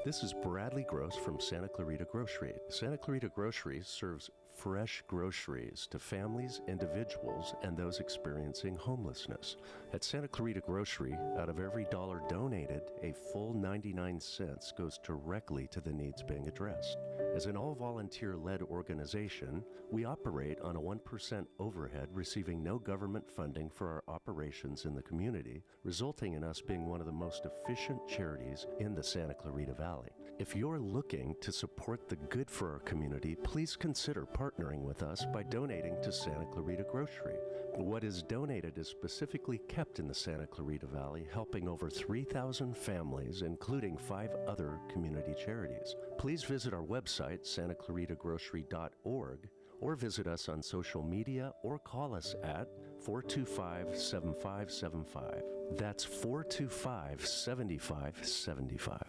This is Bradley Gross from Santa Clarita Grocery. Santa Clarita Grocery serves fresh groceries to families, individuals, and those experiencing homelessness. At Santa Clarita Grocery, out of every dollar donated, a full 99 cents goes directly to the needs being addressed. As an all-volunteer-led organization, we operate on a 1% overhead, receiving no government funding for our operations in the community, resulting in us being one of the most efficient charities in the Santa Clarita Valley. If you're looking to support the good for our community, please consider partnering with us by donating to Santa Clarita Grocery. What is donated is specifically kept in the Santa Clarita Valley, helping over 3,000 families, including 5 other community charities. Please visit our website, santaclaritagrocery.org, or visit us on social media or call us at 425-7575. That's 425-7575.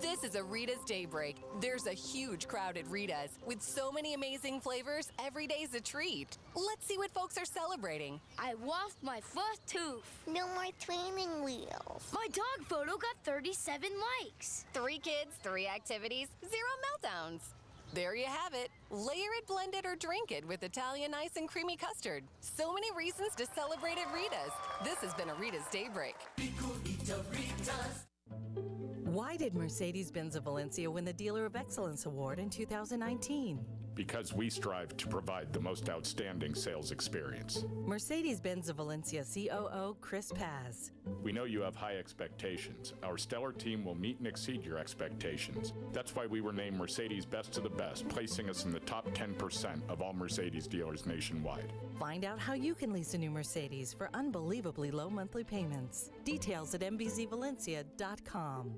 This is a Rita's Daybreak. There's a huge crowd at Rita's. With so many amazing flavors, every day's a treat. Let's see what folks are celebrating. I lost my first tooth. No more training wheels. My dog photo got 37 likes. 3 kids, 3 activities, 0 meltdowns. There you have it. Layer it, blend it, or drink it with Italian ice and creamy custard. So many reasons to celebrate at Rita's. This has been a Rita's Daybreak. Why did Mercedes-Benz of Valencia win the Dealer of Excellence Award in 2019? Because we strive to provide the most outstanding sales experience. Mercedes-Benz of Valencia COO Chris Paz. We know you have high expectations. Our stellar team will meet and exceed your expectations. That's why we were named Mercedes Best of the Best, placing us in the top 10% of all Mercedes dealers nationwide. Find out how you can lease a new Mercedes for unbelievably low monthly payments. Details at mbzvalencia.com.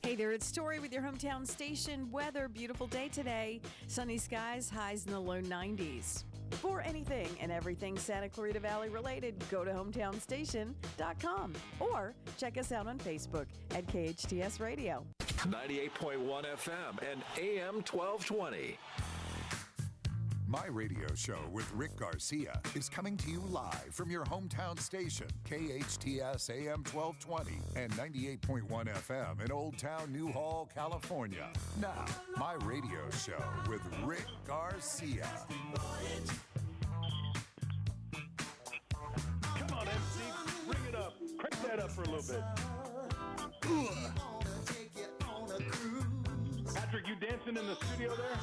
Hey there, it's Tori with your hometown station. Weather, beautiful day today. Sunny skies, highs in the low 90s. For anything and everything Santa Clarita Valley related, go to hometownstation.com or check us out on Facebook at KHTS Radio. 98.1 FM and AM 1220. My Radio Show with Rick Garcia is coming to you live from your hometown station, KHTS AM 1220 and 98.1 FM in Old Town Newhall, California. Now, My Radio Show with Rick Garcia. Come on, MC, bring it up. Crank that up for a little bit. Patrick, you dancing in the studio there?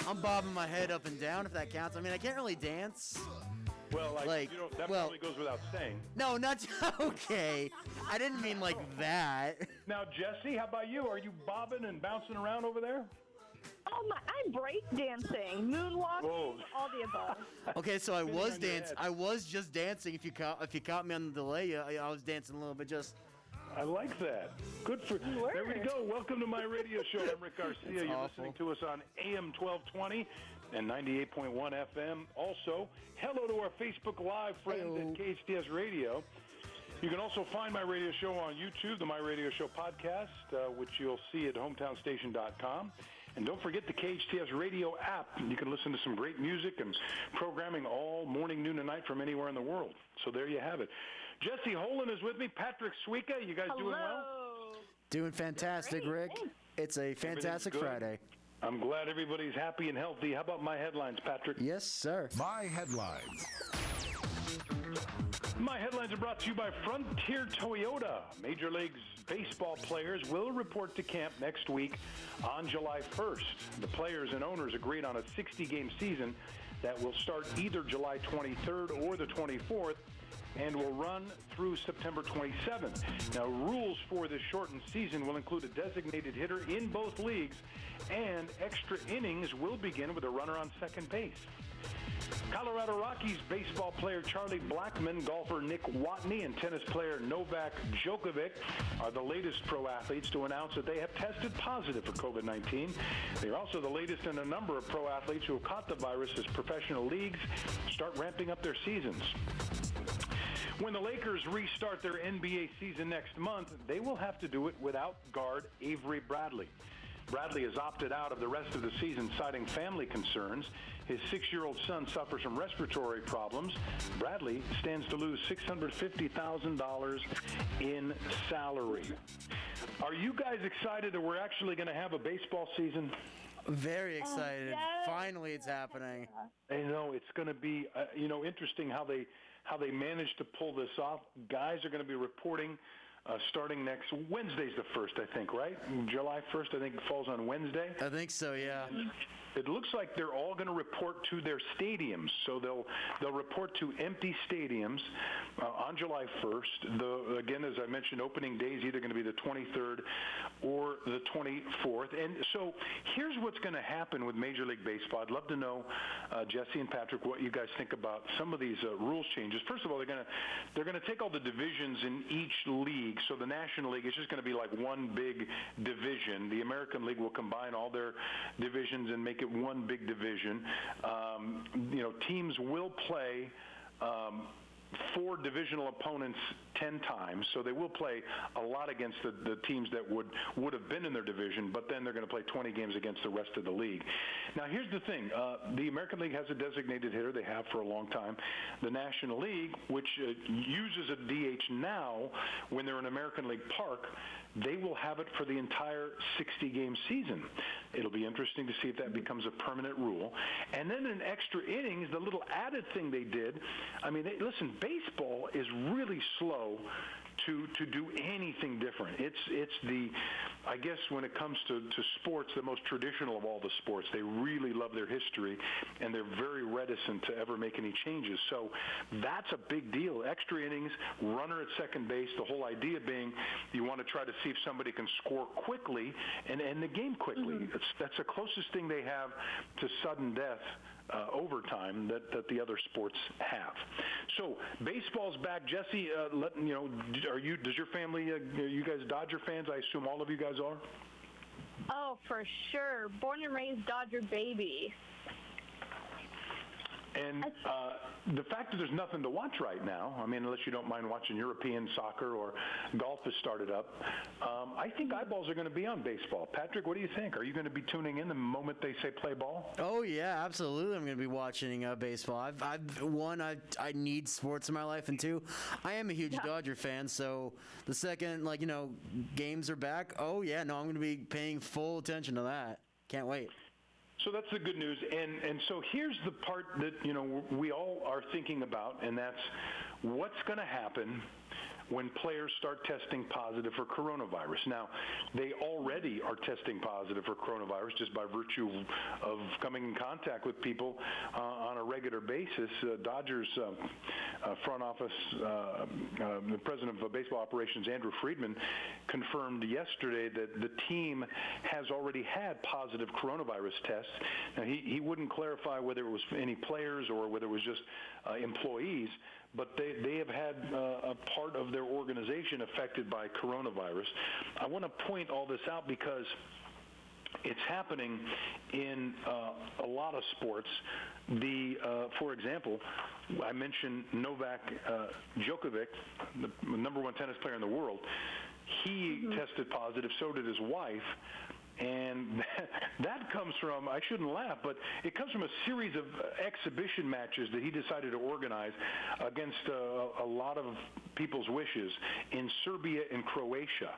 I'm bobbing my head up and down, if that counts. I mean, I can't really dance. Well, that probably goes without saying. No, not okay. I didn't mean like that. Now, Jessy, how about you? Are you bobbing and bouncing around over there? Oh my! I'm break dancing, moonwalking, all the above. Okay, so I was dancing. I was just dancing. If you caught me on the delay, I was dancing a little bit. Just. I like that. Good for you. There we go. Welcome to My Radio Show. I'm Rick Garcia. You're listening to us on AM 1220 and 98.1 FM. Also, hello to our Facebook Live friends at KHTS Radio. You can also find My Radio Show on YouTube, the My Radio Show podcast, which you'll see at hometownstation.com. And don't forget the KHTS Radio app. You can listen to some great music and programming all morning, noon, and night from anywhere in the world. So there you have it. Jessy Holland is with me. Patrick Suika, you guys doing well? Doing fantastic, Rick. It's a fantastic Friday. I'm glad everybody's happy and healthy. How about my headlines, Patrick? Yes, sir. My headlines. My headlines are brought to you by Frontier Toyota. Major League Baseball players will report to camp next week on July 1st. The players and owners agreed on a 60-game season that will start either July 23rd or the 24th and will run through September 27th. Now, rules for this shortened season will include a designated hitter in both leagues, and extra innings will begin with a runner on second base. Colorado Rockies baseball player Charlie Blackmon, golfer Nick Watney, and tennis player Novak Djokovic are the latest pro athletes to announce that they have tested positive for COVID-19. They are also the latest in a number of pro athletes who have caught the virus as professional leagues start ramping up their seasons. When the Lakers restart their NBA season next month, they will have to do it without guard Avery Bradley. Bradley has opted out of the rest of the season, citing family concerns. His 6-year-old son suffers from respiratory problems. Bradley stands to lose $650,000 in salary. Are you guys excited that we're actually going to have a baseball season? Very excited. Yes. Finally, it's happening. I know it's going to be, interesting how they managed to pull this off. Guys are going to be reporting starting next Wednesday's the 1st, I think, right? July 1st, I think, falls on Wednesday. I think so, yeah. it looks like they're all going to report to their stadiums. So they'll report to empty stadiums on July 1st. Again, as I mentioned, opening day is either going to be the 23rd or the 24th. And so here's what's going to happen with Major League Baseball. I'd love to know, Jesse and Patrick, what you guys think about some of these rules changes. First of all, they're going to take all the divisions in each league. So the National League is just going to be like one big division. The American League will combine all their divisions and make it one big division. Teams will play 4 divisional opponents 10 times, so they will play a lot against the teams that would have been in their division, but then they're going to play 20 games against the rest of the league. Now, here's the thing. The American League has a designated hitter. They have for a long time. The National League, which uses a DH now when they're in American League Park, they will have it for the entire 60-game season. It'll be interesting to see if that becomes a permanent rule. And then in extra innings, the little added thing they did, listen, baseball is really slow to do anything different. It's I guess when it comes to sports, the most traditional of all the sports. They really love their history, and they're very reticent to ever make any changes. So that's a big deal. Extra innings, runner at second base, the whole idea being you want to try to see if somebody can score quickly and end the game quickly. Mm-hmm. That's the closest thing they have to sudden death overtime that the other sports have. So baseball's back. Jesse, does your family, are you guys Dodger fans? I assume all of you guys are? Oh, for sure. Born and raised Dodger baby. And the fact that there's nothing to watch right now, unless you don't mind watching European soccer or golf has started up, I think eyeballs are going to be on baseball. Patrick, what do you think? Are you going to be tuning in the moment they say play ball? Oh, yeah, absolutely. I'm going to be watching baseball. I need sports in my life, and 2, I am a huge Dodger fan, so the second, games are back, I'm going to be paying full attention to that. Can't wait. So that's the good news, and so here's the part that we all are thinking about, and that's what's going to happen when players start testing positive for coronavirus. Now, they already are testing positive for coronavirus just by virtue of coming in contact with people on a regular basis. Dodgers front office, the president of baseball operations, Andrew Friedman, confirmed yesterday that the team has already had positive coronavirus tests. Now, he wouldn't clarify whether it was any players or whether it was just employees, but they have had a part of their organization affected by coronavirus. I want to point all this out because it's happening in a lot of sports. For example, I mentioned Novak Djokovic, the number 1 tennis player in the world. He tested positive, so did his wife. And that comes from, I shouldn't laugh, but it comes from a series of exhibition matches that he decided to organize against a lot of people's wishes in Serbia and Croatia.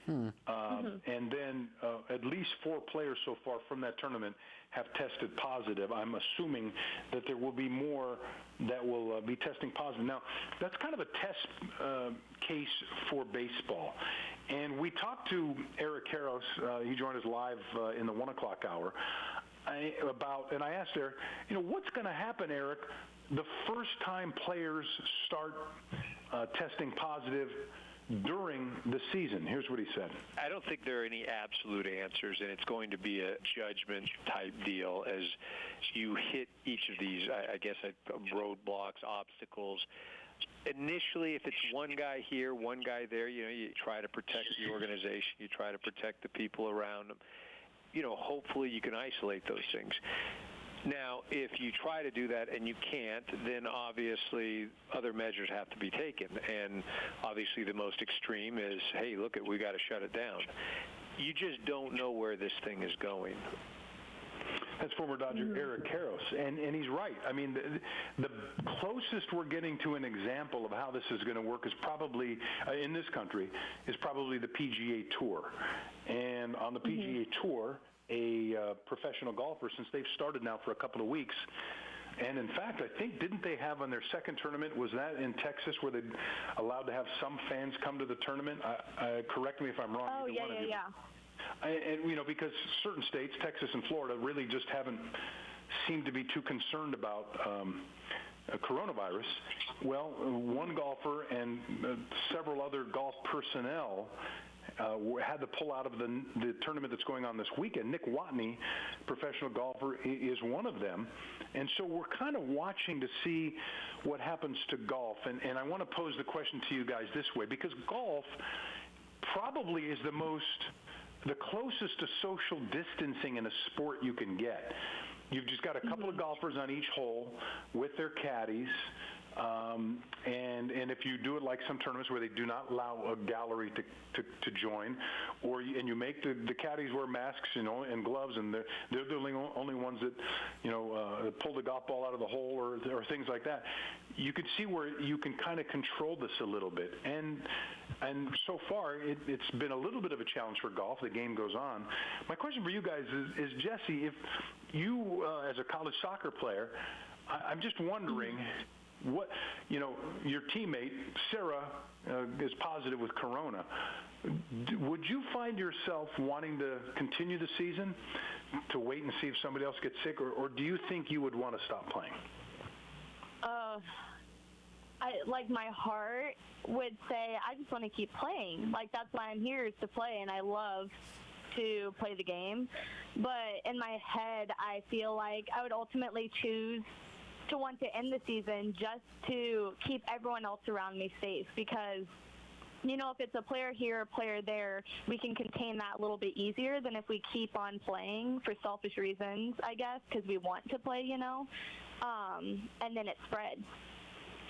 And then at least 4 players so far from that tournament have tested positive. I'm assuming that there will be more that will be testing positive. Now, that's kind of a test case for baseball. And we talked to Eric Karros. He joined us live in the 1 o'clock hour. And I asked Eric, what's going to happen, Eric, the first time players start testing positive during the season? Here's what he said. I don't think there are any absolute answers, and it's going to be a judgment-type deal as you hit each of these, I guess, roadblocks, obstacles. Initially, if it's one guy here, one guy there, you try to protect the organization, you try to protect the people around them. Hopefully you can isolate those things. Now, if you try to do that and you can't, then obviously other measures have to be taken. And obviously the most extreme is, hey, look, we got to shut it down. You just don't know where this thing is going. That's former Dodger Eric Karros, and he's right. The closest we're getting to an example of how this is going to work is probably, in this country, is probably the PGA Tour. And on the PGA Tour, a professional golfer, since they've started now for a couple of weeks, and in fact, I think, didn't they have on their second tournament, was that in Texas where they allowed to have some fans come to the tournament? Correct me if I'm wrong. Oh, yeah. And because certain states, Texas and Florida, really just haven't seemed to be too concerned about coronavirus. Well, one golfer and several other golf personnel had to pull out of the tournament that's going on this weekend. Nick Watney, professional golfer, is one of them. And so we're kind of watching to see what happens to golf. And I want to pose the question to you guys this way, because golf probably is the closest to social distancing in a sport you can get. You've just got a couple of golfers on each hole with their caddies. And if you do it like some tournaments where they do not allow a gallery to join, and you make the caddies wear masks, and gloves, and they're the only ones that pull the golf ball out of the hole or things like that. You can see where you can kind of control this a little bit, and so far it's been a little bit of a challenge for golf. The game goes on. My question for you guys is Jessy, if you as a college soccer player, I'm just wondering. What your teammate Sarah is positive with corona. Would you find yourself wanting to continue the season, to wait and see if somebody else gets sick, or do you think you would want to stop playing? My heart would say I just want to keep playing. That's why I'm here, is to play, and I love to play the game. But in my head, I feel like I would ultimately choose to want to end the season just to keep everyone else around me safe, because if it's a player here, a player there, we can contain that a little bit easier than if we keep on playing for selfish reasons, I guess, because we want to play, and then it spreads.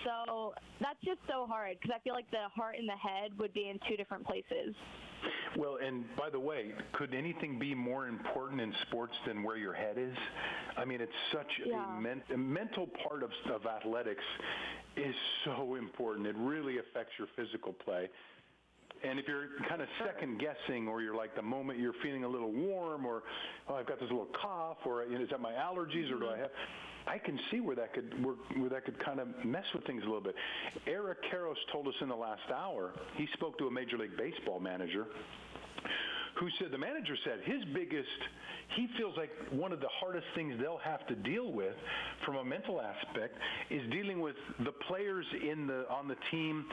So that's just so hard, because I feel like the heart and the head would be in two different places. Well, and by the way, could anything be more important in sports than where your head is? I mean, it's such a mental part of athletics is so important. It really affects your physical play. And if you're kind of second guessing, or you're like the moment you're feeling a little warm, or I've got this little cough, or is that my allergies, or do I have? I can see where that could kind of mess with things a little bit. Eric Karros told us in the last hour, he spoke to a Major League Baseball manager who said, the manager said he feels like one of the hardest things they'll have to deal with from a mental aspect is dealing with the players on the team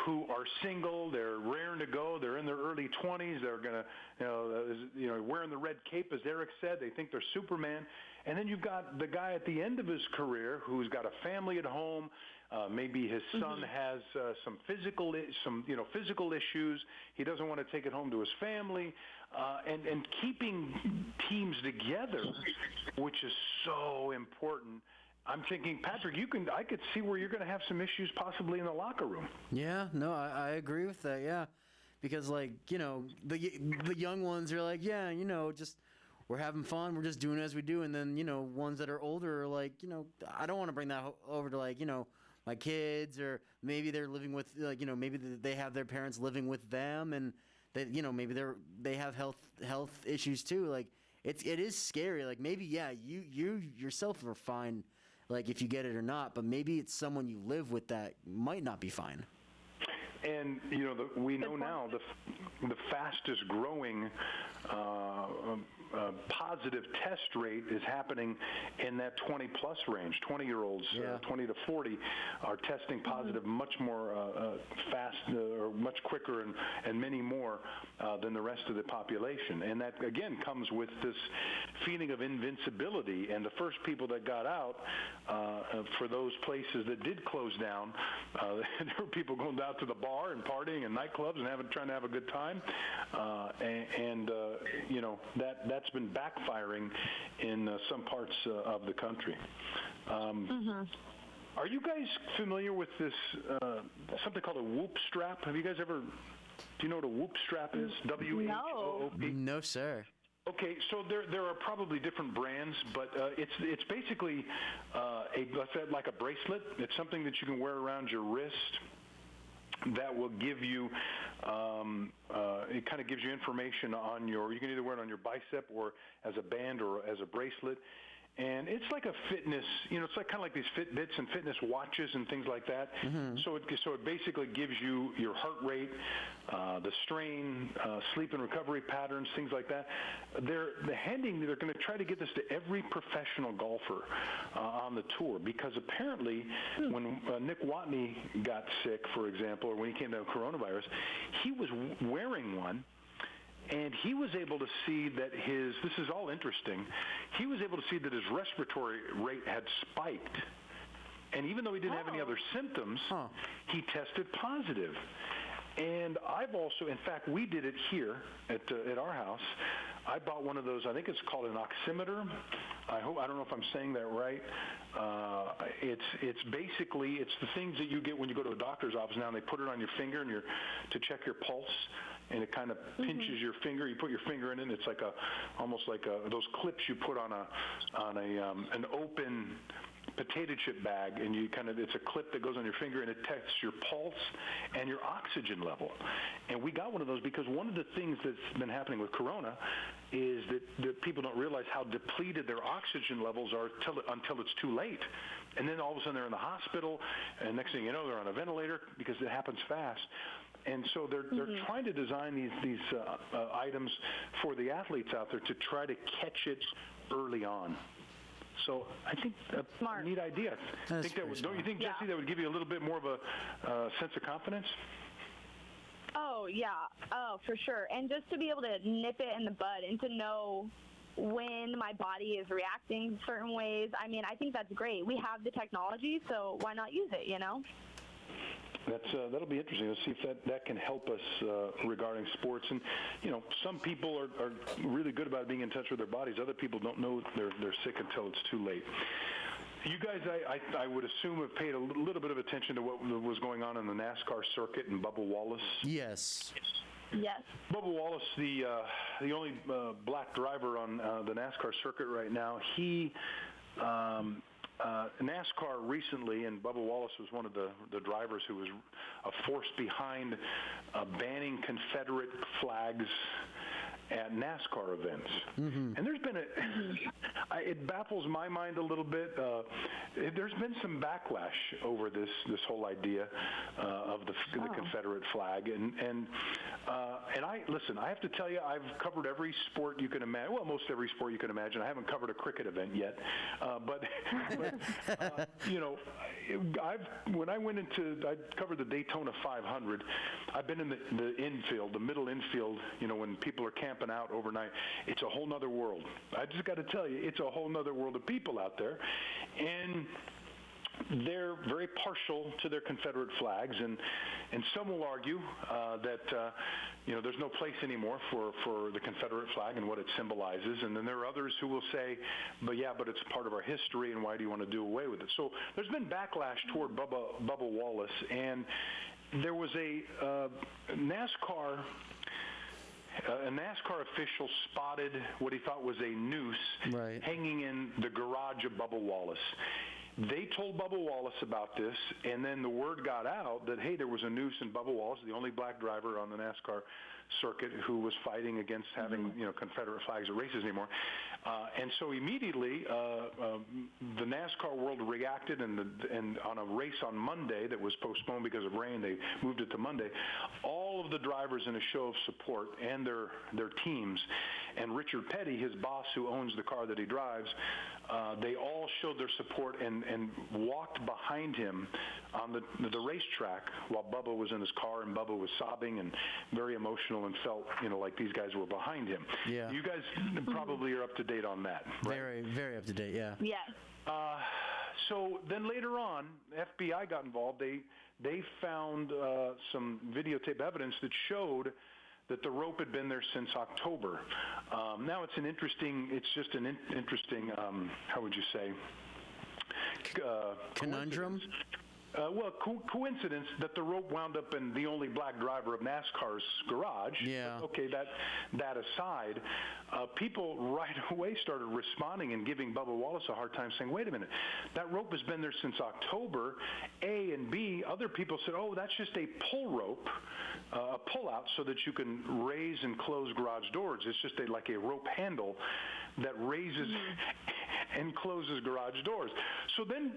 who are single, they're raring to go, they're in their early 20s, they're going to, wearing the red cape, as Eric said, they think they're Superman. And then you've got the guy at the end of his career who's got a family at home. Maybe his son has some physical issues. He doesn't want to take it home to his family. And keeping teams together, which is so important. I'm thinking, Patrick, I could see where you're going to have some issues possibly in the locker room. Yeah, no, I agree with that, yeah. Because, the young ones are like, yeah, just we're having fun, we're just doing as we do. And then, ones that are older are like, I don't want to bring that over to, my kids, or maybe they're living with, maybe they have their parents living with them, and that, maybe they have health issues too. It is scary. Maybe, yeah, you yourself are fine, if you get it or not, but maybe it's someone you live with that might not be fine. And we know now the fastest growing positive test rate is happening in that 20-plus range. 20-year-olds, 20 to 40, are testing positive much more fast, or much quicker, and many more than the rest of the population. And that, again, comes with this feeling of invincibility. And the first people that got out, for those places that did close down, there were people going down to the bar and partying and nightclubs and trying to have a good time. That's been backfiring in some parts of the country. Are you guys familiar with this, something called a whoop strap? Have you guys ever, do you know what a whoop strap is? W-H-O-O-P? No, sir. Okay, so there are probably different brands, but it's basically like a bracelet. It's something that you can wear around your wrist that will give you, it kind of gives you information on you can either wear it on your bicep or as a band or as a bracelet. And it's like a fitness, it's like kind of like these Fitbits and fitness watches and things like that. So it basically gives you your heart rate, the strain, sleep and recovery patterns, things like that. They're going to try to get this to every professional golfer on the tour, because apparently when Nick Watney got sick, for example, or when he came down with coronavirus, he was wearing one. And he was able to see that this is all interesting, he was able to see that his respiratory rate had spiked. And even though he didn't have any other symptoms, he tested positive. And I've also, in fact, we did it here at our house. I bought one of those, I think it's called an oximeter. I don't know if I'm saying that right. It's basically, it's the things that you get when you go to a doctor's office now, and they put it on your finger and to check your pulse. And it kind of pinches your finger. You put your finger in it, and it's like almost like those clips you put on an open potato chip bag, and it's a clip that goes on your finger, and it tests your pulse and your oxygen level. And we got one of those because one of the things that's been happening with Corona is that people don't realize how depleted their oxygen levels are until it's too late. And then all of a sudden they're in the hospital, and next thing you know, they're on a ventilator because it happens fast. And so they're trying to design these items for the athletes out there to try to catch it early on. So I think that's a neat idea. Don't you think, Jessy, that would give you a little bit more of a sense of confidence? Oh, yeah. Oh, for sure. And just to be able to nip it in the bud and to know when my body is reacting certain ways, I mean, I think that's great. We have the technology, so why not use it, That'll be interesting. Let's see if that can help us regarding sports. And some people are really good about being in touch with their bodies. Other people don't know they're sick until it's too late. You guys, I would assume, have paid a little bit of attention to what was going on in the NASCAR circuit and Bubba Wallace. Yes. Yes. Bubba Wallace, the only black driver on the NASCAR circuit right now, he. NASCAR recently, and Bubba Wallace was one of the drivers who was a force behind banning Confederate flags at NASCAR events. And there's been it baffles my mind a little bit. There's been some backlash over this whole idea of the Confederate flag. And I have to tell you, I've covered every sport you can imagine. Well, most every sport you can imagine. I haven't covered a cricket event yet. But when I covered the Daytona 500. I've been in the infield, the middle infield, when people are camping out overnight. It's a whole nother world. I just got to tell you, it's a whole nother world of people out there. And they're very partial to their Confederate flags, and some will argue that there's no place anymore for the Confederate flag and what it symbolizes, and then there are others who will say, but it's part of our history, and why do you want to do away with it? So there's been backlash toward Bubba Wallace, and there was a NASCAR official spotted what he thought was a noose hanging in the garage of Bubba Wallace. They told Bubba Wallace about this, and then the word got out that, hey, there was a noose in Bubba Wallace, the only black driver on the NASCAR circuit who was fighting against having Confederate flags at races anymore. And so immediately the NASCAR world reacted, and on a race on Monday that was postponed because of rain, they moved it to Monday. All of the drivers, in a show of support, and their teams, and Richard Petty, his boss who owns the car that he drives, they all showed their support and walked behind him on the racetrack while Bubba was in his car, and Bubba was sobbing and very emotional and felt like these guys were behind him. Yeah. You guys probably are up to date on that, right? Very, very up to date, yeah. Yes. So then later on, FBI got involved. They found some videotape evidence that showed that the rope had been there since October. Now it's just an interesting, how would you say? Conundrum? Coincidence that the rope wound up in the only black driver of NASCAR's garage. Yeah. Okay, that aside, people right away started responding and giving Bubba Wallace a hard time, saying, wait a minute, that rope has been there since October, A, and B, other people said, oh, that's just a pull rope, a pull-out so that you can raise and close garage doors. It's just like a rope handle that raises and closes garage doors. So then,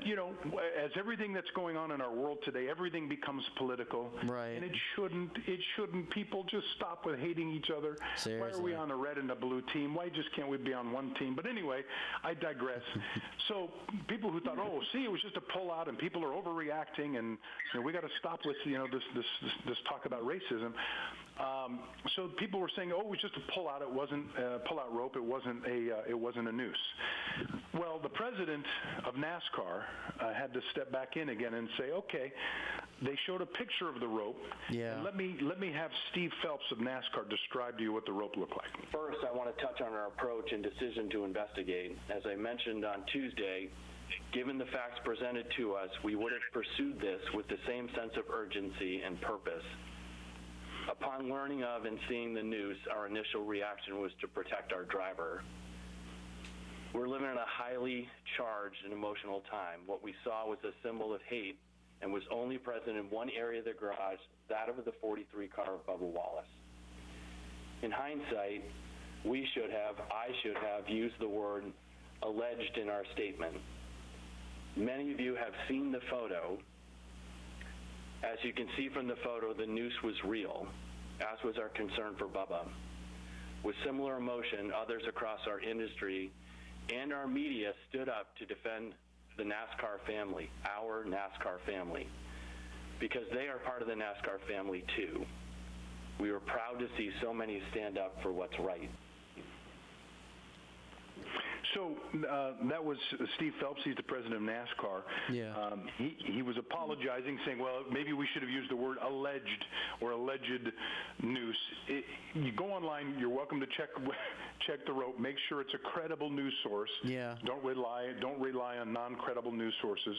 as everything that's going on in our world today, everything becomes political. Right. And it shouldn't. People just stop with hating each other. Seriously. Why are we on a red and a blue team? Why just can't we be on one team? But anyway, I digress. So people who thought, oh, see, it was just a pull out and people are overreacting and we got to stop with this talk about racism. So people were saying, oh, it was just a pull out. It wasn't a pull out rope. It wasn't a noose. Well, the president of NASCAR had to step back in again and say, okay, they showed a picture of the rope. Yeah. And let me have Steve Phelps of NASCAR describe to you what the rope looked like. First, I want to touch on our approach and decision to investigate. As I mentioned on Tuesday, given the facts presented to us, we would have pursued this with the same sense of urgency and purpose. Upon learning of and seeing the noose, our initial reaction was to protect our driver. We're living in a highly charged and emotional time. What we saw was a symbol of hate and was only present in one area of the garage, that of the 43 car of Bubba Wallace. In hindsight, I should have used the word alleged in our statement. Many of you have seen the photo. As you can see from the photo, the noose was real, as was our concern for Bubba. With similar emotion, others across our industry and our media stood up to defend the NASCAR family, our NASCAR family, because they are part of the NASCAR family too. We were proud to see so many stand up for what's right. So that was Steve Phelps. He's the president of NASCAR. Yeah. He was apologizing, saying, well, maybe we should have used the word alleged or alleged noose. You go online. You're welcome to check the rope. Make sure it's a credible news source. Yeah. Don't rely on non-credible news sources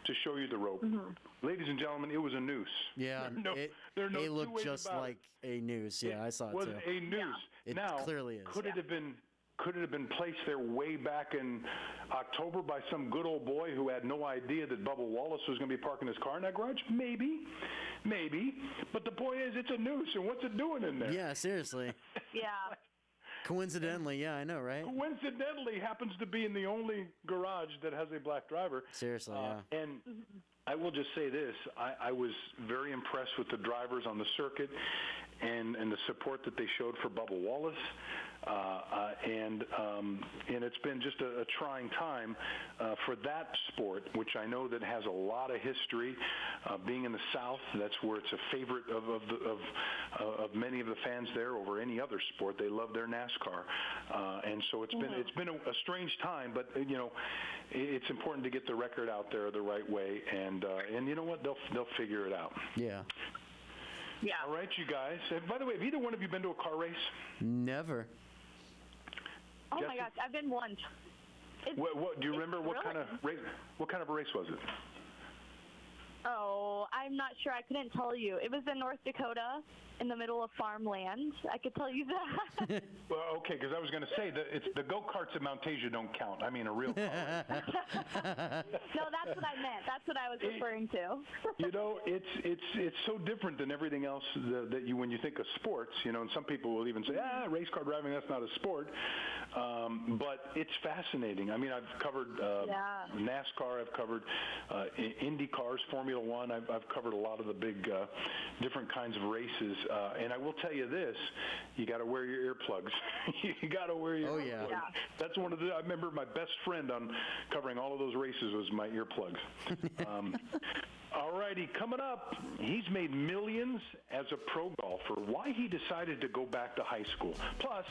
to show you the rope. Mm-hmm. Ladies and gentlemen, it was a noose. Yeah. It looked just like a noose. Yeah, I saw it too. Was a noose. Yeah. It now, clearly is. Could it have been placed there way back in October by some good old boy who had no idea that Bubba Wallace was going to be parking his car in that garage? Maybe. But the point is, it's a noose, and what's it doing in there? Yeah, seriously. Yeah. Coincidentally, yeah, I know, right? Coincidentally, happens to be in the only garage that has a black driver. Seriously, yeah. And I will just say this. I was very impressed with the drivers on the circuit and the support that they showed for Bubba Wallace. And it's been just a trying time for that sport, which I know that has a lot of history. Being in the South, that's where it's a favorite of many of the fans there over any other sport. They love their NASCAR, and so it's been a strange time. But it's important to get the record out there the right way, and you know what? They'll figure it out. Yeah. Yeah. All right, you guys. By the way, have either one of you been to a car race? Never. Oh Jessy? my gosh, I've been once. What do you remember? What kind of race? What kind of a race was it? Oh, I'm not sure. I couldn't tell you. It was in North Dakota, in the middle of farmland. I could tell you that. Well, okay, because I was going to say that the go-karts at Mount Asia don't count. I mean, a real car. No, that's what I meant. That's what I was referring to. It's so different than everything else that you when you think of sports. And some people will even say, race car driving, that's not a sport. But it's fascinating. I mean, I've covered NASCAR. I've covered Indy cars, Formula One. I've covered a lot of the big different kinds of races. And I will tell you this, you got to wear your earplugs. You got to wear your earplugs. Yeah. That's I remember my best friend on covering all of those races was my earplugs. All righty, coming up, he's made millions as a pro golfer. Why he decided to go back to high school. Plus,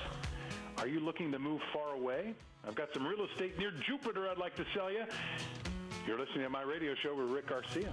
are you looking to move far away? I've got some real estate near Jupiter I'd like to sell you. You're listening to my radio show with Rick Garcia.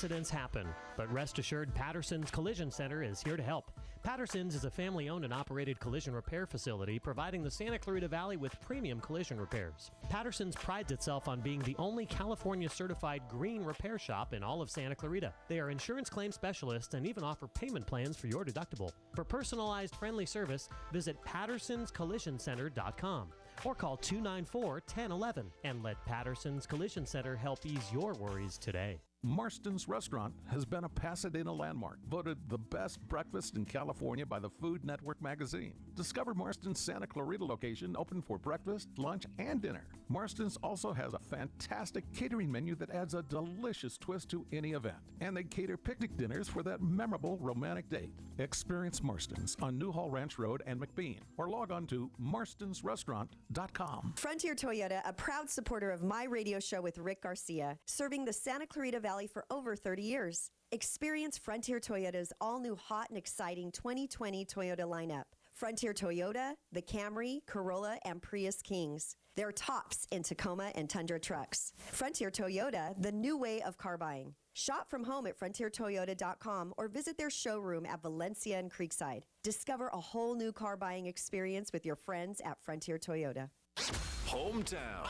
Accidents happen, but rest assured Patterson's Collision Center is here to help. Patterson's is a family-owned and operated collision repair facility providing the Santa Clarita Valley with premium collision repairs. Patterson's prides itself on being the only California-certified green repair shop in all of Santa Clarita. They are insurance claim specialists and even offer payment plans for your deductible. For personalized, friendly service, visit pattersonscollisioncenter.com or call 294-1011 and let Patterson's Collision Center help ease your worries today. Marston's Restaurant has been a Pasadena landmark, voted the best breakfast in California by the Food Network magazine. Discover Marston's Santa Clarita location open for breakfast, lunch, and dinner. Marston's also has a fantastic catering menu that adds a delicious twist to any event. And they cater picnic dinners for that memorable romantic date. Experience Marston's on Newhall Ranch Road and McBean, or log on to marstonsrestaurant.com. Frontier Toyota, a proud supporter of my radio show with Rick Garcia, serving the Santa Clarita Valley for over 30 years. Experience Frontier Toyota's all-new hot and exciting 2020 Toyota lineup. Frontier Toyota, the Camry, Corolla, and Prius Kings. They're tops in Tacoma and Tundra trucks. Frontier Toyota, the new way of car buying. Shop from home at frontiertoyota.com or visit their showroom at Valencia and Creekside. Discover a whole new car buying experience with your friends at Frontier Toyota. Hometown.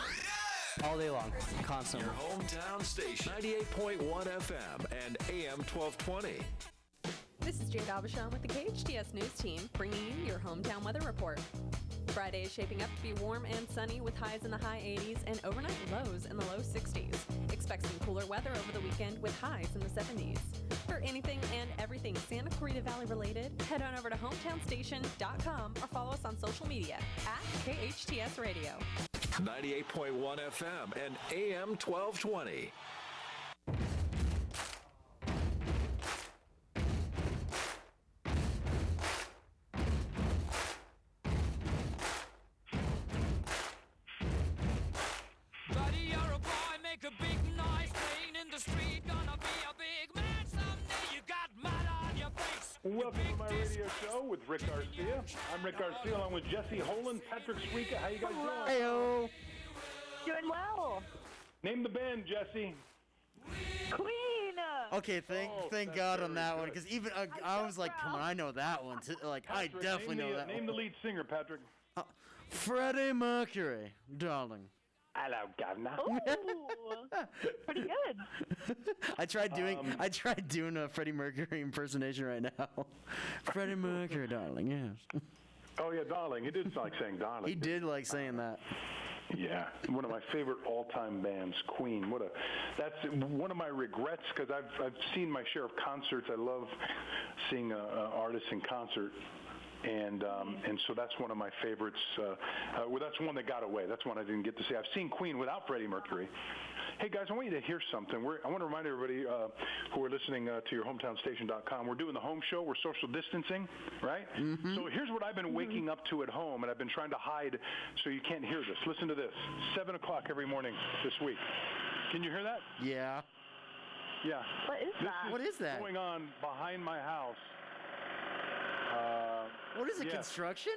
All day long, constantly. Your hometown station, 98.1 FM and AM 1220. This is Jade Abishon with the KHTS News Team, bringing you your hometown weather report. Friday is shaping up to be warm and sunny with highs in the high 80s and overnight lows in the low 60s. Expect some cooler weather over the weekend with highs in the 70s. For anything and everything Santa Clarita Valley related, head on over to hometownstation.com or follow us on social media at KHTS Radio. 98.1 FM and AM 1220. Buddy, you're a boy, make a big noise, playing in the street, gonna be a big man someday. You got mud on your face. Welcome to my radio show with Rick Garcia. I'm Rick Garcia along with Jessy Holland, Patrick Sweeka. How you guys doing? Heyo. Doing well. Name the band, Jessy. Queen. Okay, thank God on that one, because even I was like, come on, I know that one. Like, Patrick, I definitely know that Name one. the lead singer, Patrick. Freddie Mercury, darling. Hello, Governor. Ooh, pretty good. I tried doing a Freddie Mercury impersonation right now. Freddie Mercury, darling, yes. Oh yeah, darling. He did like saying darling. He did like saying that. Yeah, one of my favorite all-time bands, Queen. That's one of my regrets, because I've seen my share of concerts. I love seeing artists in concert. And so that's one of my favorites. Well, that's one that got away. That's one I didn't get to see. I've seen Queen without Freddie Mercury. Hey, guys, I want you to hear something. I want to remind everybody who are listening to your hometownstation.com, we're doing the home show. We're social distancing, right? Mm-hmm. So here's what I've been waking up to at home, and I've been trying to hide so you can't hear this. Listen to this. 7 o'clock every morning this week. Can you hear that? Yeah. Yeah. What is that? Going on behind my house. What is it, construction?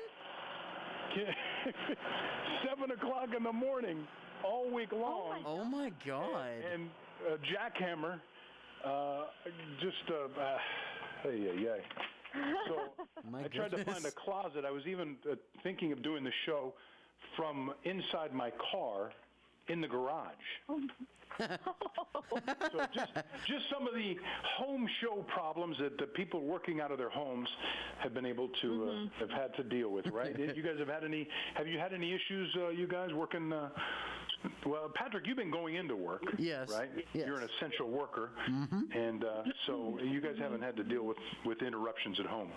7 o'clock in the morning, all week long. Oh my God. And jackhammer, So I tried to find a closet. I was even thinking of doing the show from inside my car in the garage. So just some of the home show problems that the people working out of their homes have been able to have had to deal with, right? You guys have you had any issues, you guys working? Well, Patrick, you've been going into work. Yes. Right? Yes. You're an essential worker. And so you guys haven't had to deal with interruptions at home.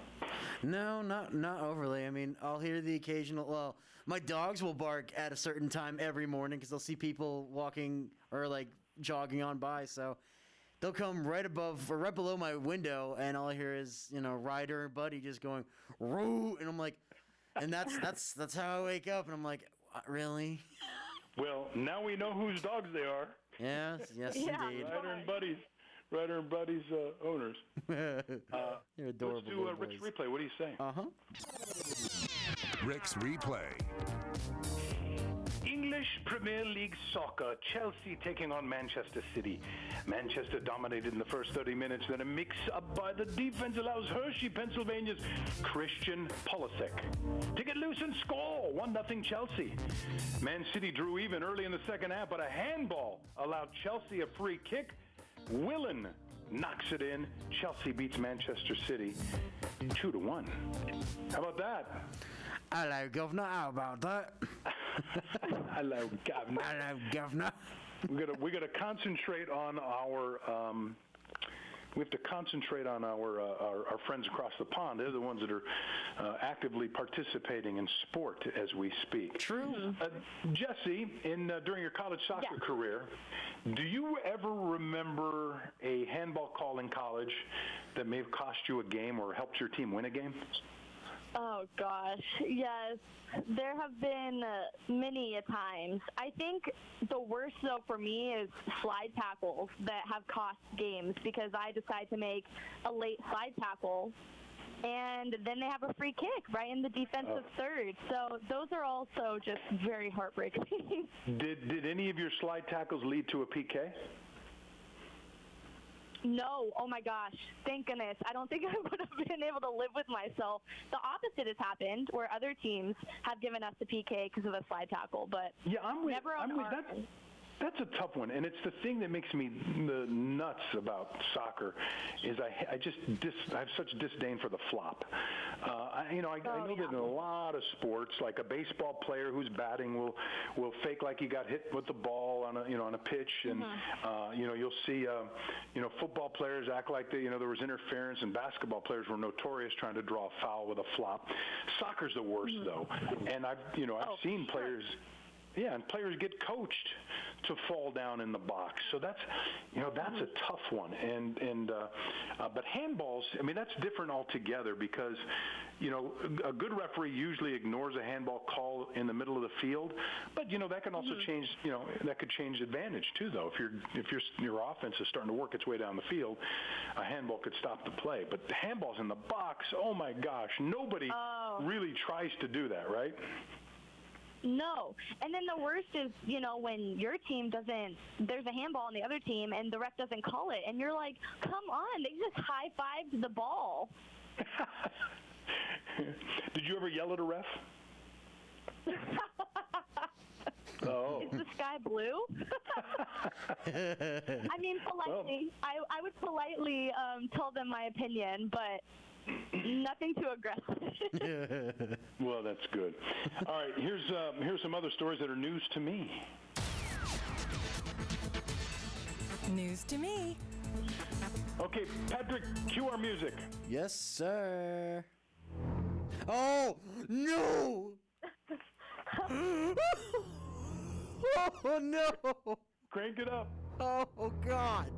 No, not overly. I mean, I'll hear the occasional, my dogs will bark at a certain time every morning because they'll see people walking or like jogging on by. So they'll come right above or right below my window, and all I hear is, Ryder and Buddy just going, "Roo," and I'm like, and that's how I wake up, and I'm like, really? Well, now we know whose dogs they are. Yes, indeed. Ryder and Buddy's owners. You're adorable. Let's do Rick's replay. What do you say? Rick's replay. English Premier League soccer, Chelsea taking on Manchester City. Manchester dominated in the first 30 minutes, then a mix-up by the defense allows Hershey, Pennsylvania's Christian Pulisic to get loose and score, 1-0 Chelsea. Man City drew even early in the second half, but a handball allowed Chelsea a free kick. Willen knocks it in. Chelsea beats Manchester City 2-1. How about that? Hello, Governor. How about that? Hello, Governor. Hello, Governor. We got to concentrate on our. We have to concentrate on our friends across the pond. They're the ones that are actively participating in sport as we speak. True. Jessy, during your college soccer career, do you ever remember a handball call in college that may have cost you a game or helped your team win a game? Oh, gosh. Yes. There have been many a times. I think the worst, though, for me is slide tackles that have cost games because I decide to make a late slide tackle, and then they have a free kick right in the defensive third. So those are also just very heartbreaking. Did any of your slide tackles lead to a PK? No. Oh, my gosh. Thank goodness. I don't think I would have been able to live with myself. The opposite has happened where other teams have given us the PK because of a slide tackle, but never on our end. That's a tough one, and it's the thing that makes me nuts about soccer is I have such disdain for the flop. I know that in a lot of sports, like a baseball player who's batting will fake like he got hit with the ball on a pitch, and you'll see football players act like there was interference, and basketball players were notorious trying to draw a foul with a flop. Soccer's the worst though, and I've seen players. Yeah, and players get coached to fall down in the box. So that's a tough one. But handballs, that's different altogether because, a good referee usually ignores a handball call in the middle of the field. But that can also change. That could change advantage too, though. If your offense is starting to work its way down the field, a handball could stop the play. But the handballs in the box, oh my gosh, nobody really tries to do that, right? No. And then the worst is, when your team there's a handball on the other team and the ref doesn't call it. And you're like, come on, they just high-fived the ball. Did you ever yell at a ref? Oh. Is the sky blue? Politely. I would politely tell them my opinion, but nothing too aggressive. Well, that's good. All right, here's some other stories that are news to me. News to me. Okay, Patrick, cue our music. Yes, sir. Oh, no! Oh, no! Crank it up. Oh, God.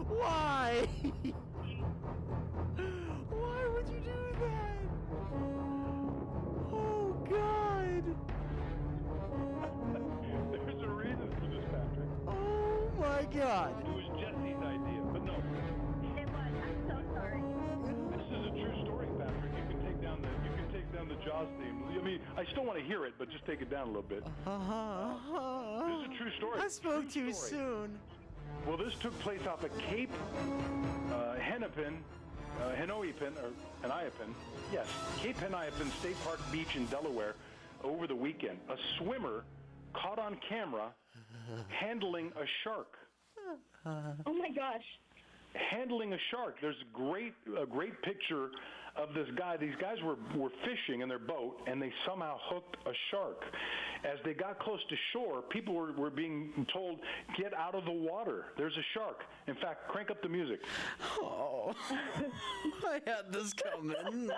Why? Why would you do that? Oh, God. There's a reason for this, Patrick. Oh, my God. It was Jesse's idea, but no. It was. I'm so sorry. This is a true story, Patrick. You can take down the Jaws theme. I still want to hear it, but just take it down a little bit. This is a true story. I spoke too soon. Well, this took place off of Cape Hennepin, Yes, Cape Hennepin State Park Beach in Delaware over the weekend. A swimmer caught on camera handling a shark. Oh my gosh. Handling a shark. There's a great picture of this guy. These guys were fishing in their boat, and they somehow hooked a shark. As they got close to shore, people were being told, get out of the water. There's a shark. In fact, crank up the music. Oh, I had this coming.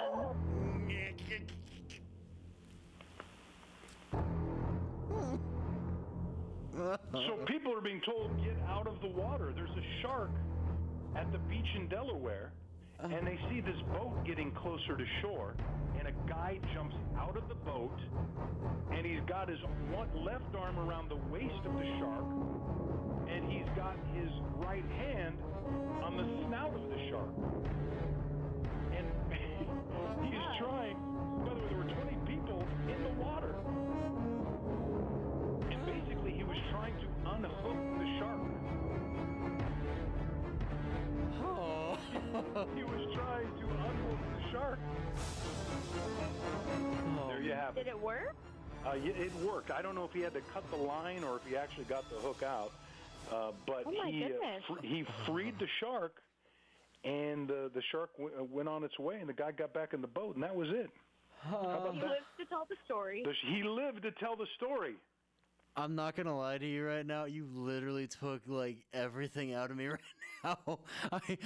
So people are being told, get out of the water. There's a shark at the beach in Delaware, and they see this boat getting closer to shore, and a guy jumps out of the boat, and he's got his left arm around the waist of the shark, and he's got his right hand on the snout of the shark. And He's trying. By the way, there were 20 people in the water. And basically, he was trying to unhook the shark. Oh. He was trying to unhook the shark. There you have it. Did it work? It worked. I don't know if he had to cut the line or if he actually got the hook out. But he freed the shark, and the shark went on its way, and the guy got back in the boat, and that was it. How about He that? lives to tell the story. He lived to tell the story. I'm not gonna lie to you right now. You literally took like everything out of me right now.